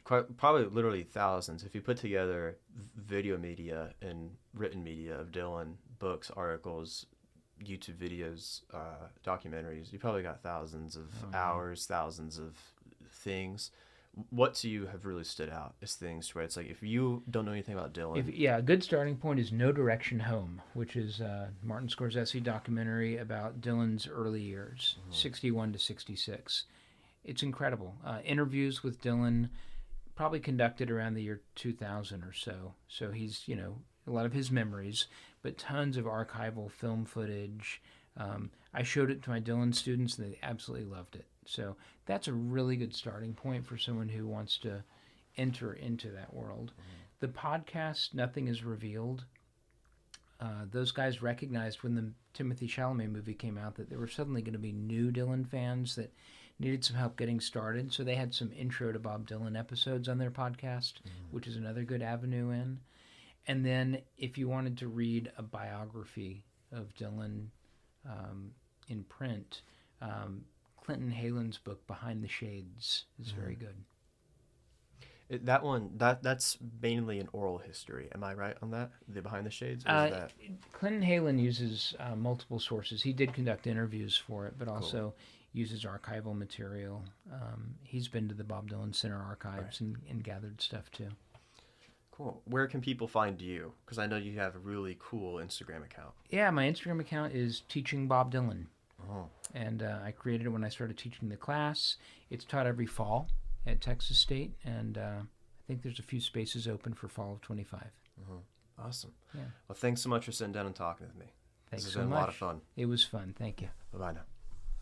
probably literally thousands, if you put together video media and written media of Dylan, books, articles, YouTube videos, documentaries, you probably got thousands of hours, thousands of things. What to you have really stood out as things where it's like, if you don't know anything about Dylan, a good starting point is No Direction Home, which is Martin Scorsese documentary about Dylan's early years, 61 to 66. It's incredible. Interviews with Dylan, probably conducted around the year 2000 or so. So he's, a lot of his memories, but tons of archival film footage. I showed it to my Dylan students, and they absolutely loved it. So that's a really good starting point for someone who wants to enter into that world. The podcast, Nothing is Revealed, those guys recognized when the Timothée Chalamet movie came out that there were suddenly going to be new Dylan fans that needed some help getting started. So they had some intro to Bob Dylan episodes on their podcast, which is another good avenue in. And then if you wanted to read a biography of Dylan in print, Clinton Halen's book, Behind the Shades, is very good. That one, that's mainly an oral history. Am I right on that? The Behind the Shades? Or is that... Clinton Halen uses multiple sources. He did conduct interviews for it, but also uses archival material. He's been to the Bob Dylan Center archives and gathered stuff too. Cool. Where can people find you? Because I know you have a really cool Instagram account. Yeah, my Instagram account is Teaching Bob Dylan. And I created it when I started teaching the class. It's taught every fall at Texas State, and I think there's a few spaces open for fall of 25. Awesome. Yeah. Well, thanks so much for sitting down and talking with me. Thanks This so has been much. a lot of fun. It was fun. Thank you. Bye-bye now.